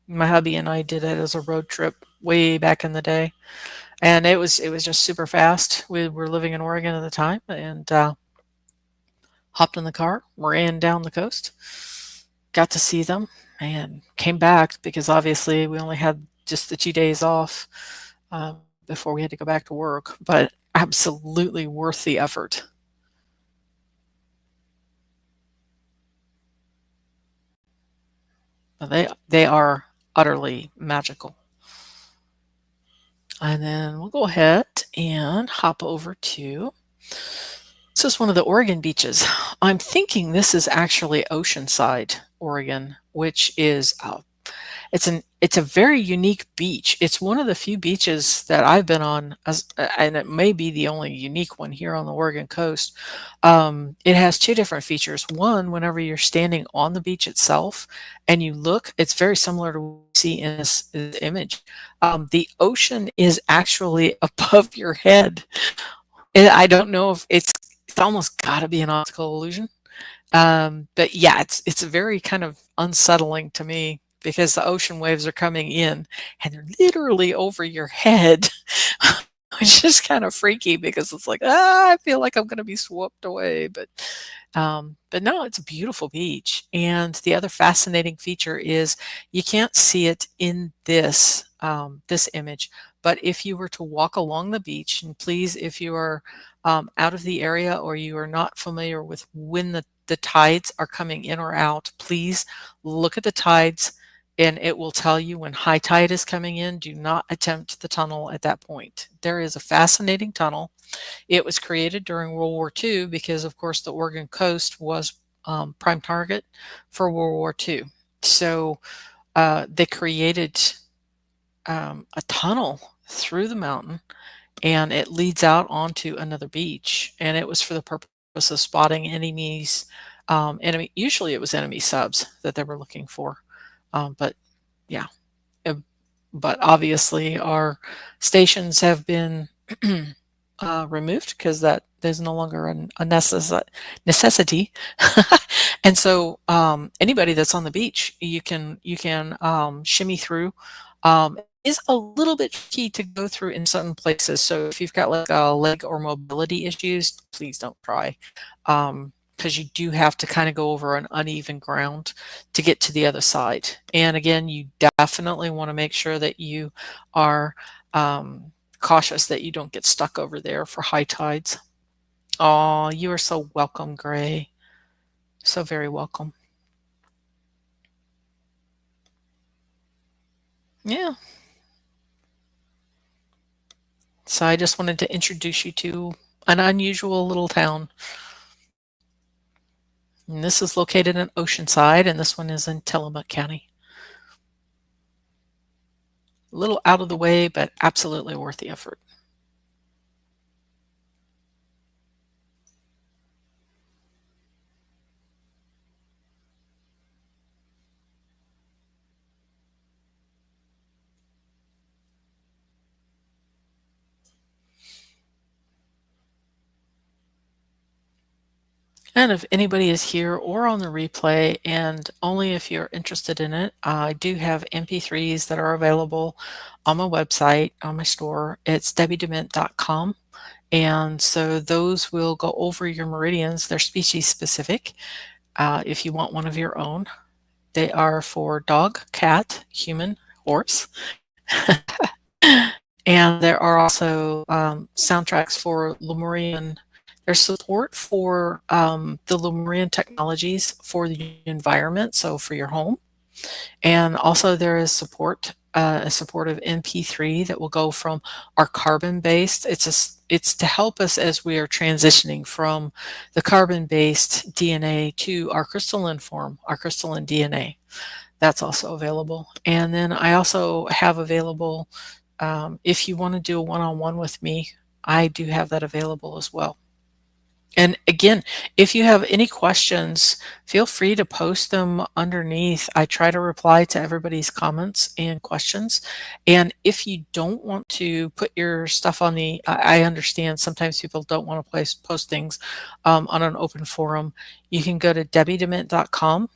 My hubby and I did it as a road trip way back in the day. And it was just super fast. We were living in Oregon at the time, and hopped in the car, ran down the coast, got to see them, and came back because obviously we only had just the 2 days off before we had to go back to work. But absolutely worth the effort. They are utterly magical. And then we'll go ahead and hop over to, this is one of the Oregon beaches. I'm thinking this is actually Oceanside, Oregon, which is it's a very unique beach. It's one of the few beaches that I've been on, and it may be the only unique one here on the Oregon coast. It has two different features. One, whenever you're standing on the beach itself and you look, it's very similar to what you see in this image. The ocean is actually above your head. I don't know if it's almost got to be an optical illusion. But yeah, it's very kind of unsettling to me because the ocean waves are coming in and they're literally over your head. which is kind of freaky because it's like, ah, I feel like I'm going to be swept away. But no, it's a beautiful beach. And the other fascinating feature is you can't see it in this image, but if you were to walk along the beach, and please, if you are out of the area or you are not familiar with when the tides are coming in or out, please look at the tides and it will tell you when high tide is coming in. Do not attempt the tunnel at that point. There is a fascinating tunnel. It was created during World War II because, of course, the Oregon coast was prime target for World War II. So they created a tunnel through the mountain, and it leads out onto another beach. And it was for the purpose of spotting enemies. Usually it was enemy subs that they were looking for. But yeah, uh, but obviously our stations have been removed because that is no longer a necessity. And so anybody that's on the beach, you can shimmy through. Is a little bit tricky to go through in certain places. So if you've got like a leg or mobility issues, please don't try. Because you do have to kind of go over an uneven ground to get to the other side. And again, you definitely want to make sure that you are cautious that you don't get stuck over there for high tides. Oh, you are so welcome, Gray. So very welcome. Yeah. So I just wanted to introduce you to an unusual little town. And this is located in Oceanside, and this one is in Tillamook County. A little out of the way, but absolutely worth the effort. And if anybody is here or on the replay, and only if you're interested in it, I do have MP3s that are available on my website, on my store. It's debbiedement.com. And so those will go over your meridians. They're species specific. If you want one of your own, they are for dog, cat, human, horse. And there are also soundtracks for Lemurian. There's support for the Lemurian technologies for the environment, so for your home. And also there is support, a supportive MP3 that will go from our carbon-based. It's to help us as we are transitioning from the carbon-based DNA to our crystalline form, our crystalline DNA. That's also available. And then I also have available, if you want to do a one-on-one with me, I do have that available as well. And again, if you have any questions, feel free to post them underneath. I try to reply to everybody's comments and questions. And if you don't want to put your stuff on I understand sometimes people don't want to post things on an open forum. You can go to debbiedement.com.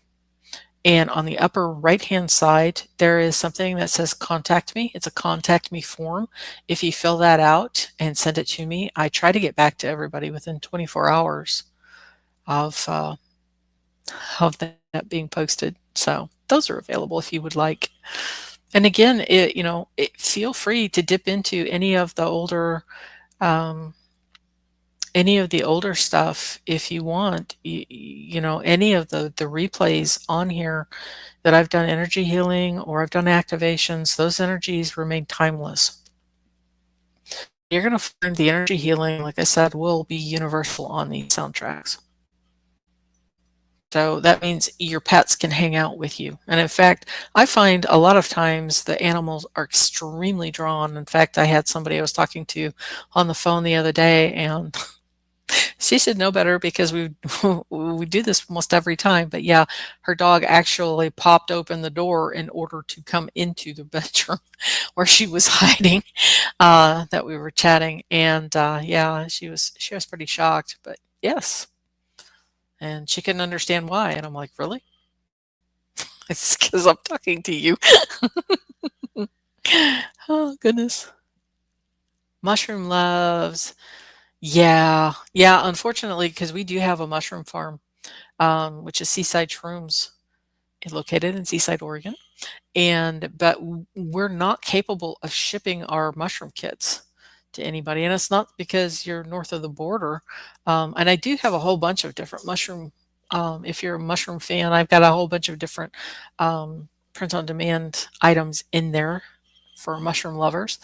And on the upper right-hand side, there is something that says contact me. It's a contact me form. If you fill that out and send it to me, I try to get back to everybody within 24 hours of, uh, of that being posted. So those are available if you would like. And again, feel free to dip into um, any of the older stuff if you want. Any of the replays on here that I've done energy healing or I've done activations, those energies remain timeless. You're going to find the energy healing, like I said, will be universal on these soundtracks. So that means your pets can hang out with you. And in fact, I find a lot of times the animals are extremely drawn. In fact, I had somebody I was talking to on the phone the other day, and she should know better because we do this almost every time. But yeah, her dog actually popped open the door in order to come into the bedroom where she was hiding, that we were chatting. And yeah, she was pretty shocked, but yes. And she couldn't understand why. And I'm like, really? It's because I'm talking to you. Oh, goodness. Mushroom loves. Yeah, yeah, unfortunately, because we do have a mushroom farm, which is Seaside Shrooms, located in Seaside, Oregon. But we're not capable of shipping our mushroom kits to anybody, and it's not because you're north of the border. And I do have a whole bunch of different mushroom. If you're a mushroom fan, I've got a whole bunch of different print on demand items in there for mushroom lovers.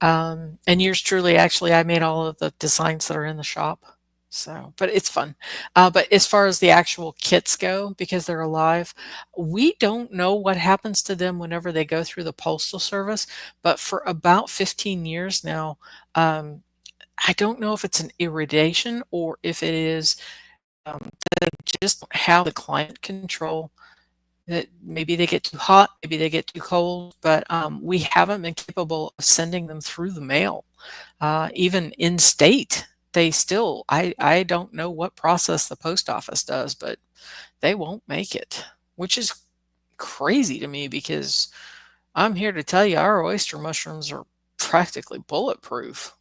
And yours truly, actually, I made all of the designs that are in the shop. So, but it's fun. But as far as the actual kits go, because they're alive, we don't know what happens to them whenever they go through the postal service. But for about 15 years now, um, I don't know if it's an irradiation or if it is they just don't have the climate control. That maybe they get too hot, maybe they get too cold, but we haven't been capable of sending them through the mail. Even in state, they still, I don't know what process the post office does, but they won't make it, which is crazy to me because I'm here to tell you our oyster mushrooms are practically bulletproof.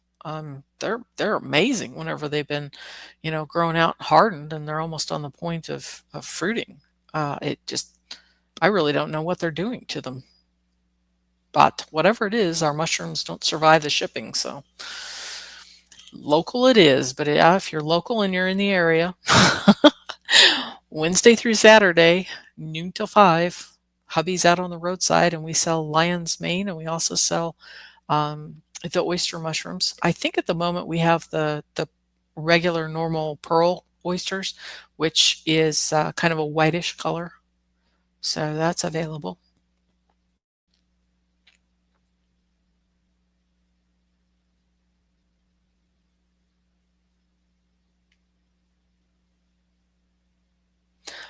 They're amazing whenever they've been, grown out and hardened and they're almost on the point of fruiting. It just I really don't know what they're doing to them. But whatever it is, our mushrooms don't survive the shipping, so local it is. But yeah, if you're local and you're in the area, Wednesday through Saturday, noon till 5, hubby's out on the roadside and we sell lion's mane and we also sell the oyster mushrooms. I think at the moment we have the regular normal pearl oysters, which is kind of a whitish color. So that's available.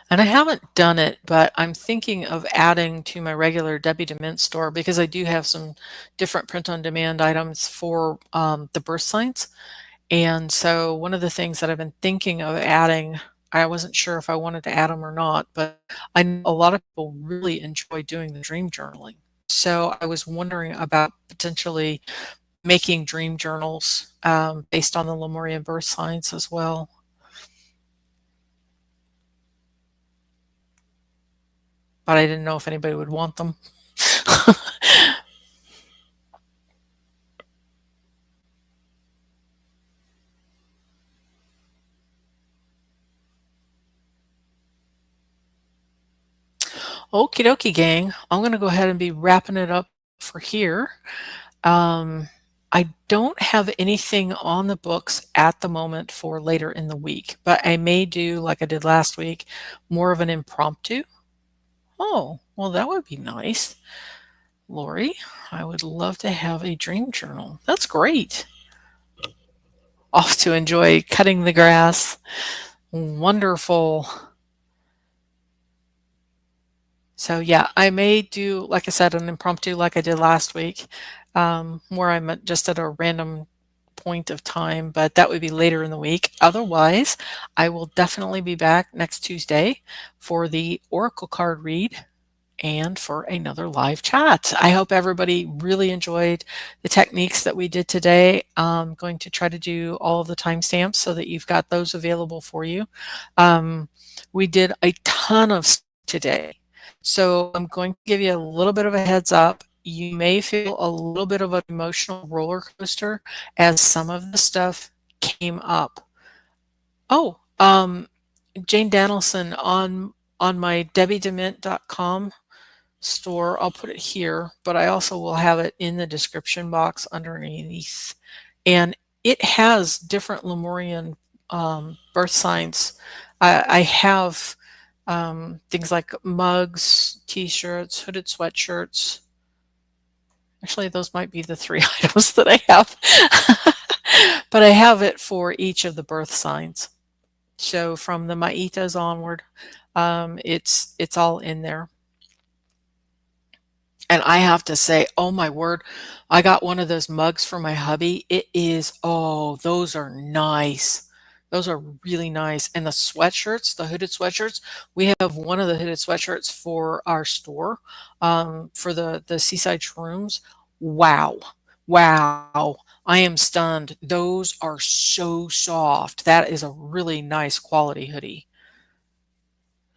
And I haven't done it, but I'm thinking of adding to my regular Debbie DeMint store because I do have some different print on demand items for the birth signs. And so one of the things that I've been thinking of adding, I wasn't sure if I wanted to add them or not, but I know a lot of people really enjoy doing the dream journaling. So I was wondering about potentially making dream journals based on the Lemurian birth signs as well. But I didn't know if anybody would want them. Okie dokie, gang. I'm going to go ahead and be wrapping it up for here. I don't have anything on the books at the moment for later in the week, but I may do, like I did last week, more of an impromptu. Oh, well, that would be nice. Lori, I would love to have a dream journal. That's great. Off to enjoy cutting the grass. Wonderful. So yeah, I may do, like I said, an impromptu like I did last week, where I'm just at a random point of time, but that would be later in the week. Otherwise, I will definitely be back next Tuesday for the Oracle card read and for another live chat. I hope everybody really enjoyed the techniques that we did today. I'm going to try to do all of the timestamps so that you've got those available for you. We did a ton of stuff today. So I'm going to give you a little bit of a heads up. You may feel a little bit of an emotional roller coaster as some of the stuff came up. Oh, Jane Danielson on my debbiedemint.com store. I'll put it here, but I also will have it in the description box underneath. And it has different Lemurian birth signs. I have things like mugs, t-shirts, hooded sweatshirts. Actually, those might be the 3 items that I have. But I have it for each of the birth signs. So from the Maitas onward, it's all in there. And I have to say, oh my word, I got one of those mugs for my hubby. It is, oh, those are nice. Those are really nice. And the sweatshirts, the hooded sweatshirts, we have one of the hooded sweatshirts for our store, for the Seaside Shrooms. Wow. Wow. I am stunned. Those are so soft. That is a really nice quality hoodie.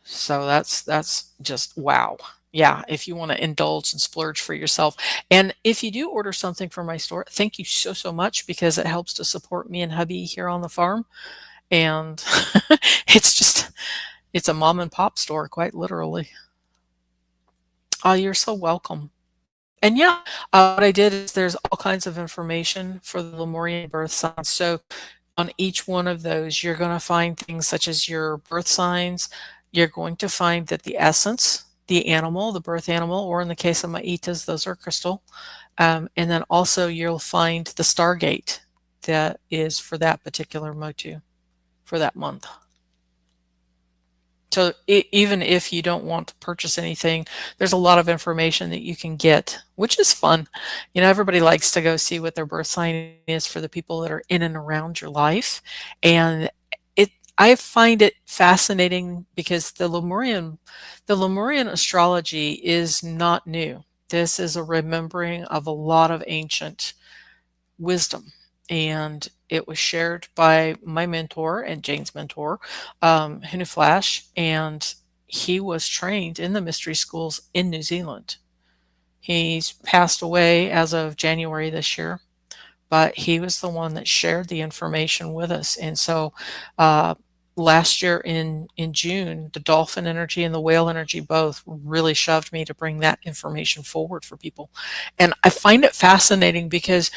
So that's just wow. Yeah, if you want to indulge and splurge for yourself. And if you do order something from my store, thank you so, so much because it helps to support me and hubby here on the farm. And it's just, it's a mom and pop store, quite literally. Oh, you're so welcome. And yeah, what I did is there's all kinds of information for the Lemurian birth signs. So on each one of those, you're going to find things such as your birth signs. You're going to find that the essence, the animal, the birth animal, or in the case of Maitas, those are crystal. And then also you'll find the Stargate that is for that particular motu for that month. So even if you don't want to purchase anything, there's a lot of information that you can get, which is fun. You know, everybody likes to go see what their birth sign is for the people that are in and around your life. And I find it fascinating because the Lemurian astrology is not new. This is a remembering of a lot of ancient wisdom. And it was shared by my mentor and Jane's mentor, Hunu Flash, and he was trained in the mystery schools in New Zealand. He's passed away as of January this year, but he was the one that shared the information with us. And so last year in June, the dolphin energy and the whale energy both really shoved me to bring that information forward for people. And I find it fascinating because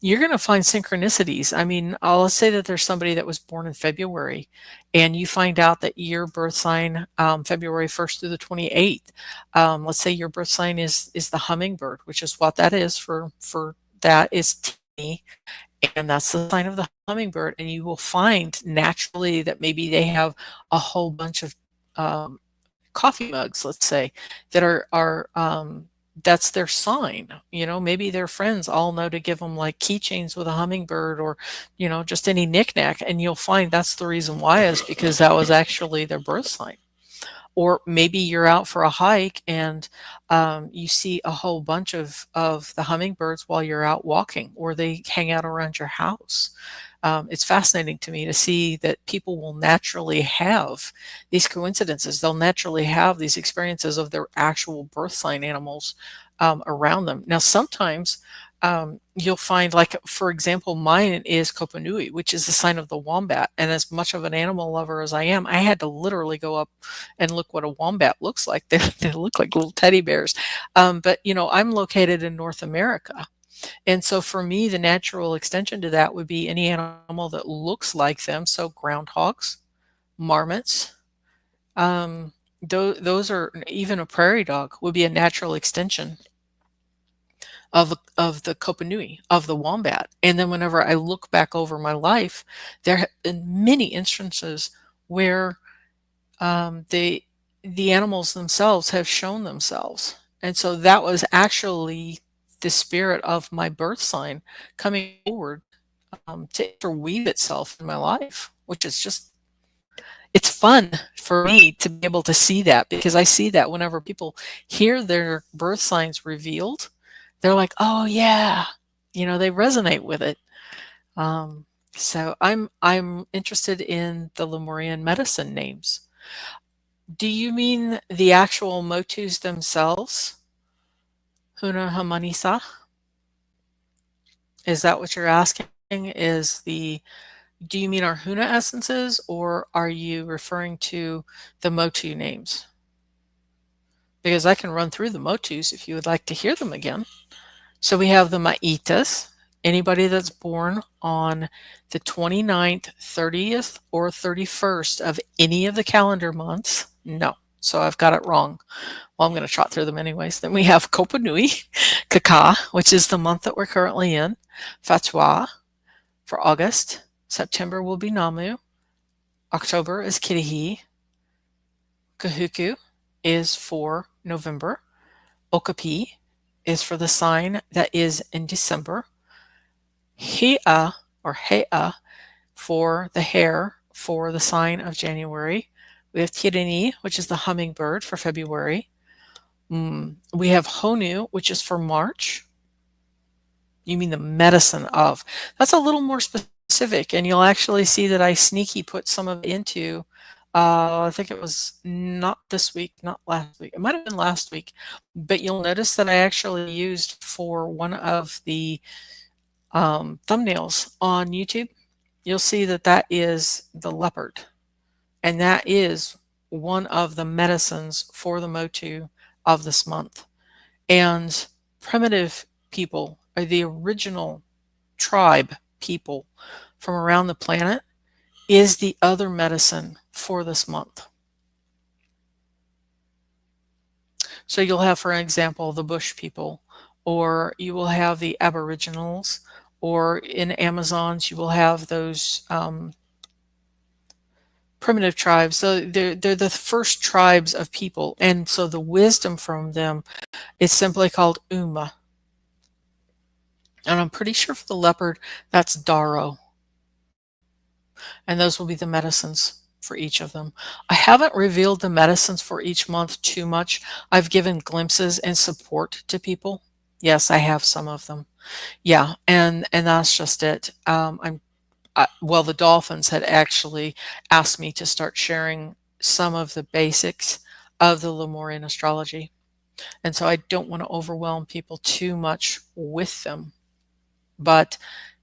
you're going to find synchronicities. I mean, let's say that there's somebody that was born in February and you find out that your birth sign, February 1st through the 28th, let's say your birth sign is the hummingbird, which is what that is for that is T, and that's the sign of the hummingbird. And you will find naturally that maybe they have a whole bunch of um, coffee mugs, let's say, that are that's their sign. You know, maybe their friends all know to give them like keychains with a hummingbird or, you know, just any knickknack. And you'll find that's the reason why is because that was actually their birth sign. Or maybe you're out for a hike and you see a whole bunch of the hummingbirds while you're out walking, or they hang out around your house. It's fascinating to me to see that people will naturally have these coincidences. They'll naturally have these experiences of their actual birth sign animals around them. Now, sometimes you'll find, like, for example, mine is Kopanui, which is the sign of the wombat. And as much of an animal lover as I am, I had to literally go up and look what a wombat looks like. They look like little teddy bears. But, you know, I'm located in North America. And so for me, the natural extension to that would be any animal that looks like them. So groundhogs, marmots, those are, even a prairie dog would be a natural extension of the Kopanui, of the wombat. And then whenever I look back over my life, there have been many instances where the animals themselves have shown themselves. And so that was actually the spirit of my birth sign coming forward to interweave itself in my life, which is just, it's fun for me to be able to see that, because I see that whenever people hear their birth signs revealed, they're like, oh yeah, you know, they resonate with it. So I'm interested in the Lemurian medicine names. Do you mean the actual motus themselves? Huna Hamanisa? Is that what you're asking? Do you mean our Huna essences, or are you referring to the motu names? Because I can run through the motus if you would like to hear them again. So we have the Maitas. Anybody that's born on the 29th, 30th, or 31st of any of the calendar months, no. So I've got it wrong. Well, I'm going to trot through them anyways. Then we have Kopanui, Kaka, which is the month that we're currently in, Fatua for August, September will be Namu, October is Kirihi, Kahuku is for November, Okapi is for the sign that is in December, Hea or Hea for the hare for the sign of January. We have Tirini, which is the hummingbird for February. We have Honu, which is for March. You mean the medicine of. That's a little more specific, and you'll actually see that I sneaky put some of it into, I think it was not this week, not last week. It might have been last week, but you'll notice that I actually used for one of the thumbnails on YouTube. You'll see that that is the leopard, and that is one of the medicines for the Motu of this month. And primitive people are the original tribe people from around the planet is the other medicine for this month. So you'll have, for example, the bush people, or you will have the aboriginals, or in Amazons you will have those primitive tribes. So they're the first tribes of people, and so the wisdom from them is simply called Uma. And I'm pretty sure for the leopard, that's Darrow. And those will be the medicines for each of them. I haven't revealed the medicines for each month too much. I've given glimpses and support to people. Yes, I have some of them. Yeah, and that's just it. Well, the dolphins had actually asked me to start sharing some of the basics of the Lemurian astrology. And so I don't want to overwhelm people too much with them. But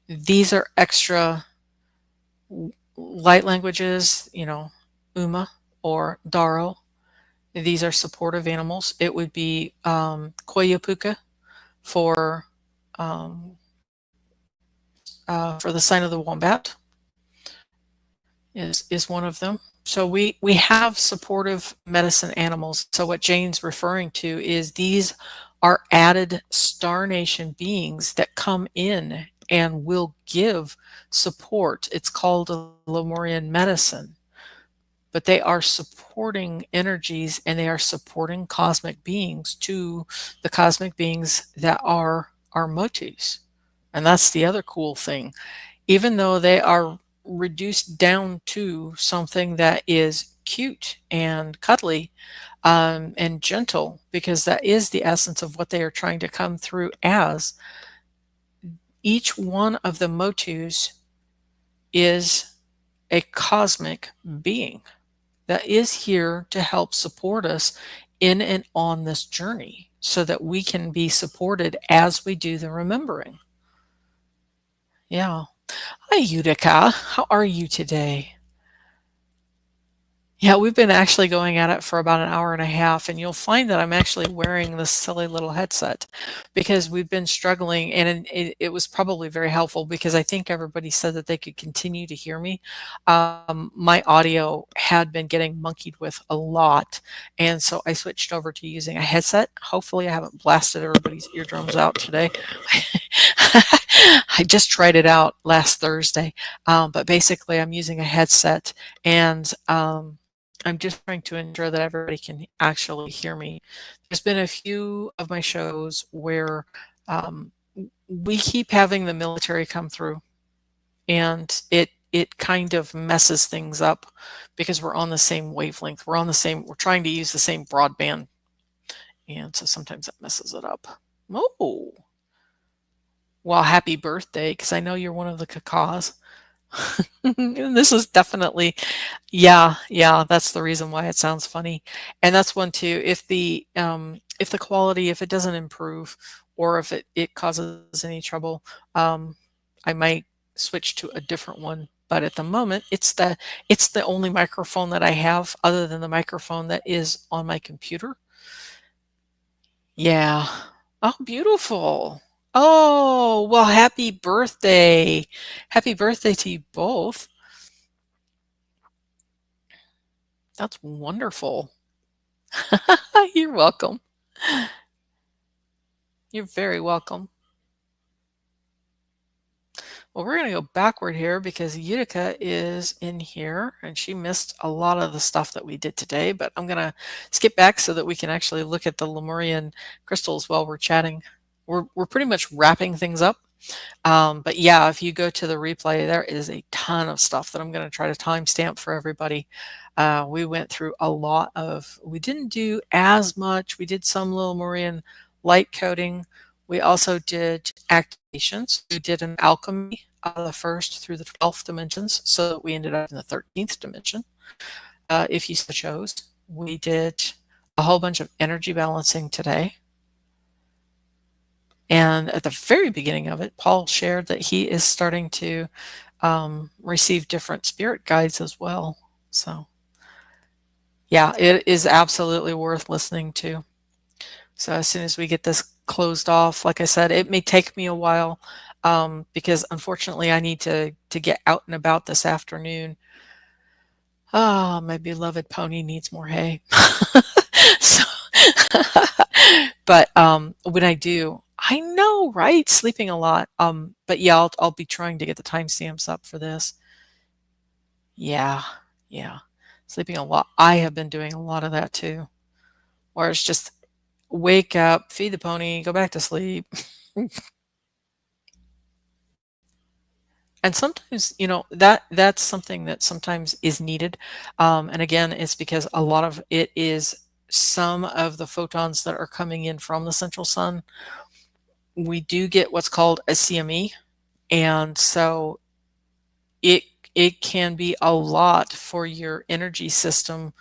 these are extra light languages, Uma or Daro. These are supportive animals. It would be Koyapuka for the sign of the wombat is one of them. So we have supportive medicine animals. So what Jane's referring to is these are added Star Nation beings that come in and will give support. It's called a Lemurian medicine, but they are supporting energies and they are supporting cosmic beings to the cosmic beings that are our Motus. And that's the other cool thing. Even though they are reduced down to something that is cute and cuddly and gentle, because that is the essence of what they are trying to come through as, each one of the Motus is a cosmic being that is here to help support us in and on this journey so that we can be supported as we do the remembering. Yeah. Hi, Utica. How are you today? Yeah, we've been actually going at it for about an hour and a half, and you'll find that I'm actually wearing this silly little headset because we've been struggling, and it was probably very helpful because I think everybody said that they could continue to hear me. My audio had been getting monkeyed with a lot, and so I switched over to using a headset. Hopefully, I haven't blasted everybody's eardrums out today. I just tried it out last Thursday, but basically, I'm using a headset, and I'm just trying to ensure that everybody can actually hear me. There's been a few of my shows where we keep having the military come through, and it kind of messes things up because we're on the same wavelength. We're trying to use the same broadband, and so sometimes it messes it up. Oh, well, happy birthday, because I know you're one of the cacaws. This is definitely, yeah, that's the reason why it sounds funny. And that's one too. If the quality, if it doesn't improve, or if it causes any trouble, I might switch to a different one. But at the moment, it's the only microphone that I have other than the microphone that is on my computer. Yeah. Oh, beautiful. Oh, well, happy birthday. Happy birthday to you both. That's wonderful. You're welcome. You're very welcome. Well, we're going to go backward here because Utica is in here and she missed a lot of the stuff that we did today, but I'm going to skip back so that we can actually look at the Lemurian crystals while we're chatting. We're pretty much wrapping things up. But yeah, if you go to the replay, there is a ton of stuff that I'm going to try to timestamp for everybody. We went through a lot we didn't do as much. We did some Lemurian light coding. We also did activations. We did an alchemy, the first through the 12th dimensions, so that we ended up in the 13th dimension, if you so chose. We did a whole bunch of energy balancing today. And at the very beginning of it, Paul shared that he is starting to receive different spirit guides as well. So, yeah, it is absolutely worth listening to. So as soon as we get this closed off, like I said, it may take me a while because unfortunately I need to get out and about this afternoon. Ah, my beloved pony needs more hay. So, but when I do, I know, right? Sleeping a lot. But yeah, I'll be trying to get the timestamps up for this. Yeah, yeah. Sleeping a lot. I have been doing a lot of that too. Where it's just wake up, feed the pony, go back to sleep. And sometimes, that's something that sometimes is needed. And again, it's because a lot of it is some of the photons that are coming in from the central sun. We do get what's called a CME, and so it it can be a lot for your energy system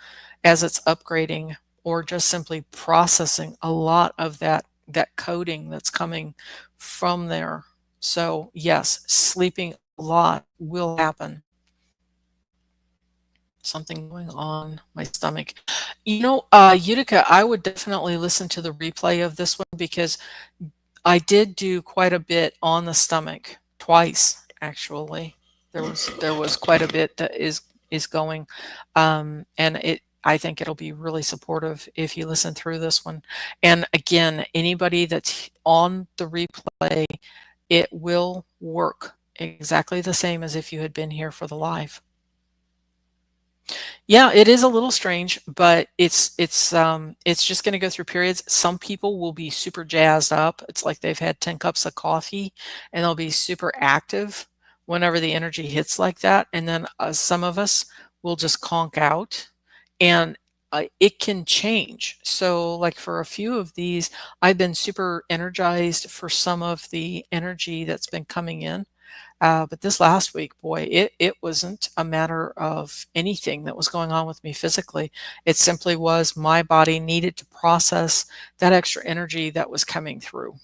as it's upgrading or just simply processing a lot of that coding that's coming from there. So yes, sleeping a lot will happen. Something going on my stomach. Utica, I would definitely listen to the replay of this one because I did do quite a bit on the stomach twice, actually. There was quite a bit that is going, and I think it'll be really supportive if you listen through this one. And again, anybody that's on the replay, it will work exactly the same as if you had been here for the live. Yeah, it is a little strange, but it's just going to go through periods. Some people will be super jazzed up. It's like they've had 10 cups of coffee and they'll be super active whenever the energy hits like that. And then some of us will just conk out and it can change. So like for a few of these, I've been super energized for some of the energy that's been coming in. But this last week, boy, it wasn't a matter of anything that was going on with me physically. It simply was my body needed to process that extra energy that was coming through.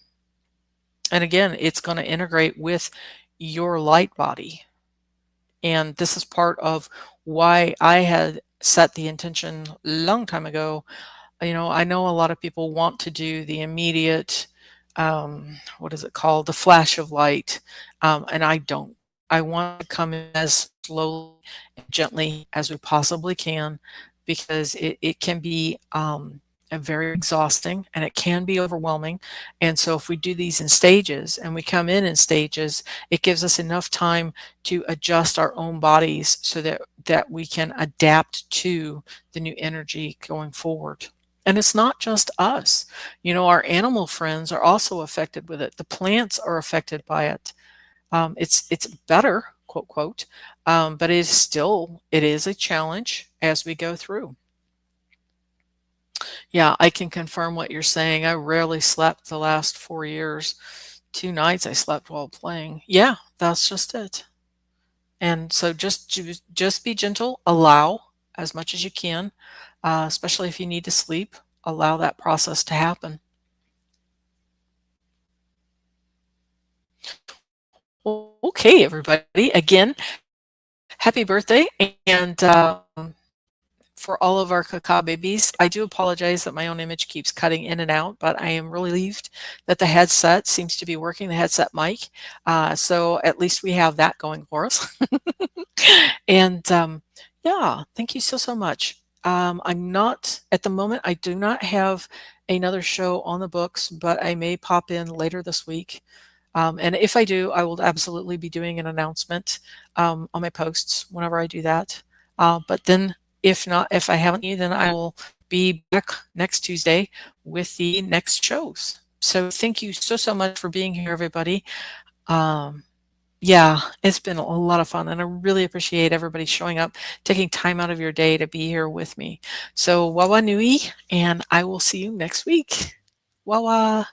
And again, it's going to integrate with your light body. And this is part of why I had set the intention a long time ago. I know a lot of people want to do the immediate, what is it called? The flash of light. And I don't. I want to come in as slowly and gently as we possibly can because it can be very exhausting and it can be overwhelming. And so if we do these in stages and we come in stages, it gives us enough time to adjust our own bodies so that we can adapt to the new energy going forward. And it's not just us. Our animal friends are also affected with it. The plants are affected by it. It's better, quote, quote, but it is a challenge as we go through. Yeah, I can confirm what you're saying. I rarely slept the last 4 years. 2 nights I slept while playing. Yeah, that's just it. And so just be gentle, allow as much as you can, especially if you need to sleep, allow that process to happen. Well, okay, everybody. Again, happy birthday. And for all of our cacao babies, I do apologize that my own image keeps cutting in and out, but I am relieved that the headset seems to be working, the headset mic. So at least we have that going for us. And yeah, thank you so much. I'm not, at the moment, I do not have another show on the books, but I may pop in later this week. And if I do, I will absolutely be doing an announcement on my posts whenever I do that. But then if not, if I haven't, then I will be back next Tuesday with the next shows. So thank you so much for being here, everybody. Yeah, it's been a lot of fun, and I really appreciate everybody showing up, taking time out of your day to be here with me. So wawa nui, and I will see you next week. Wawa.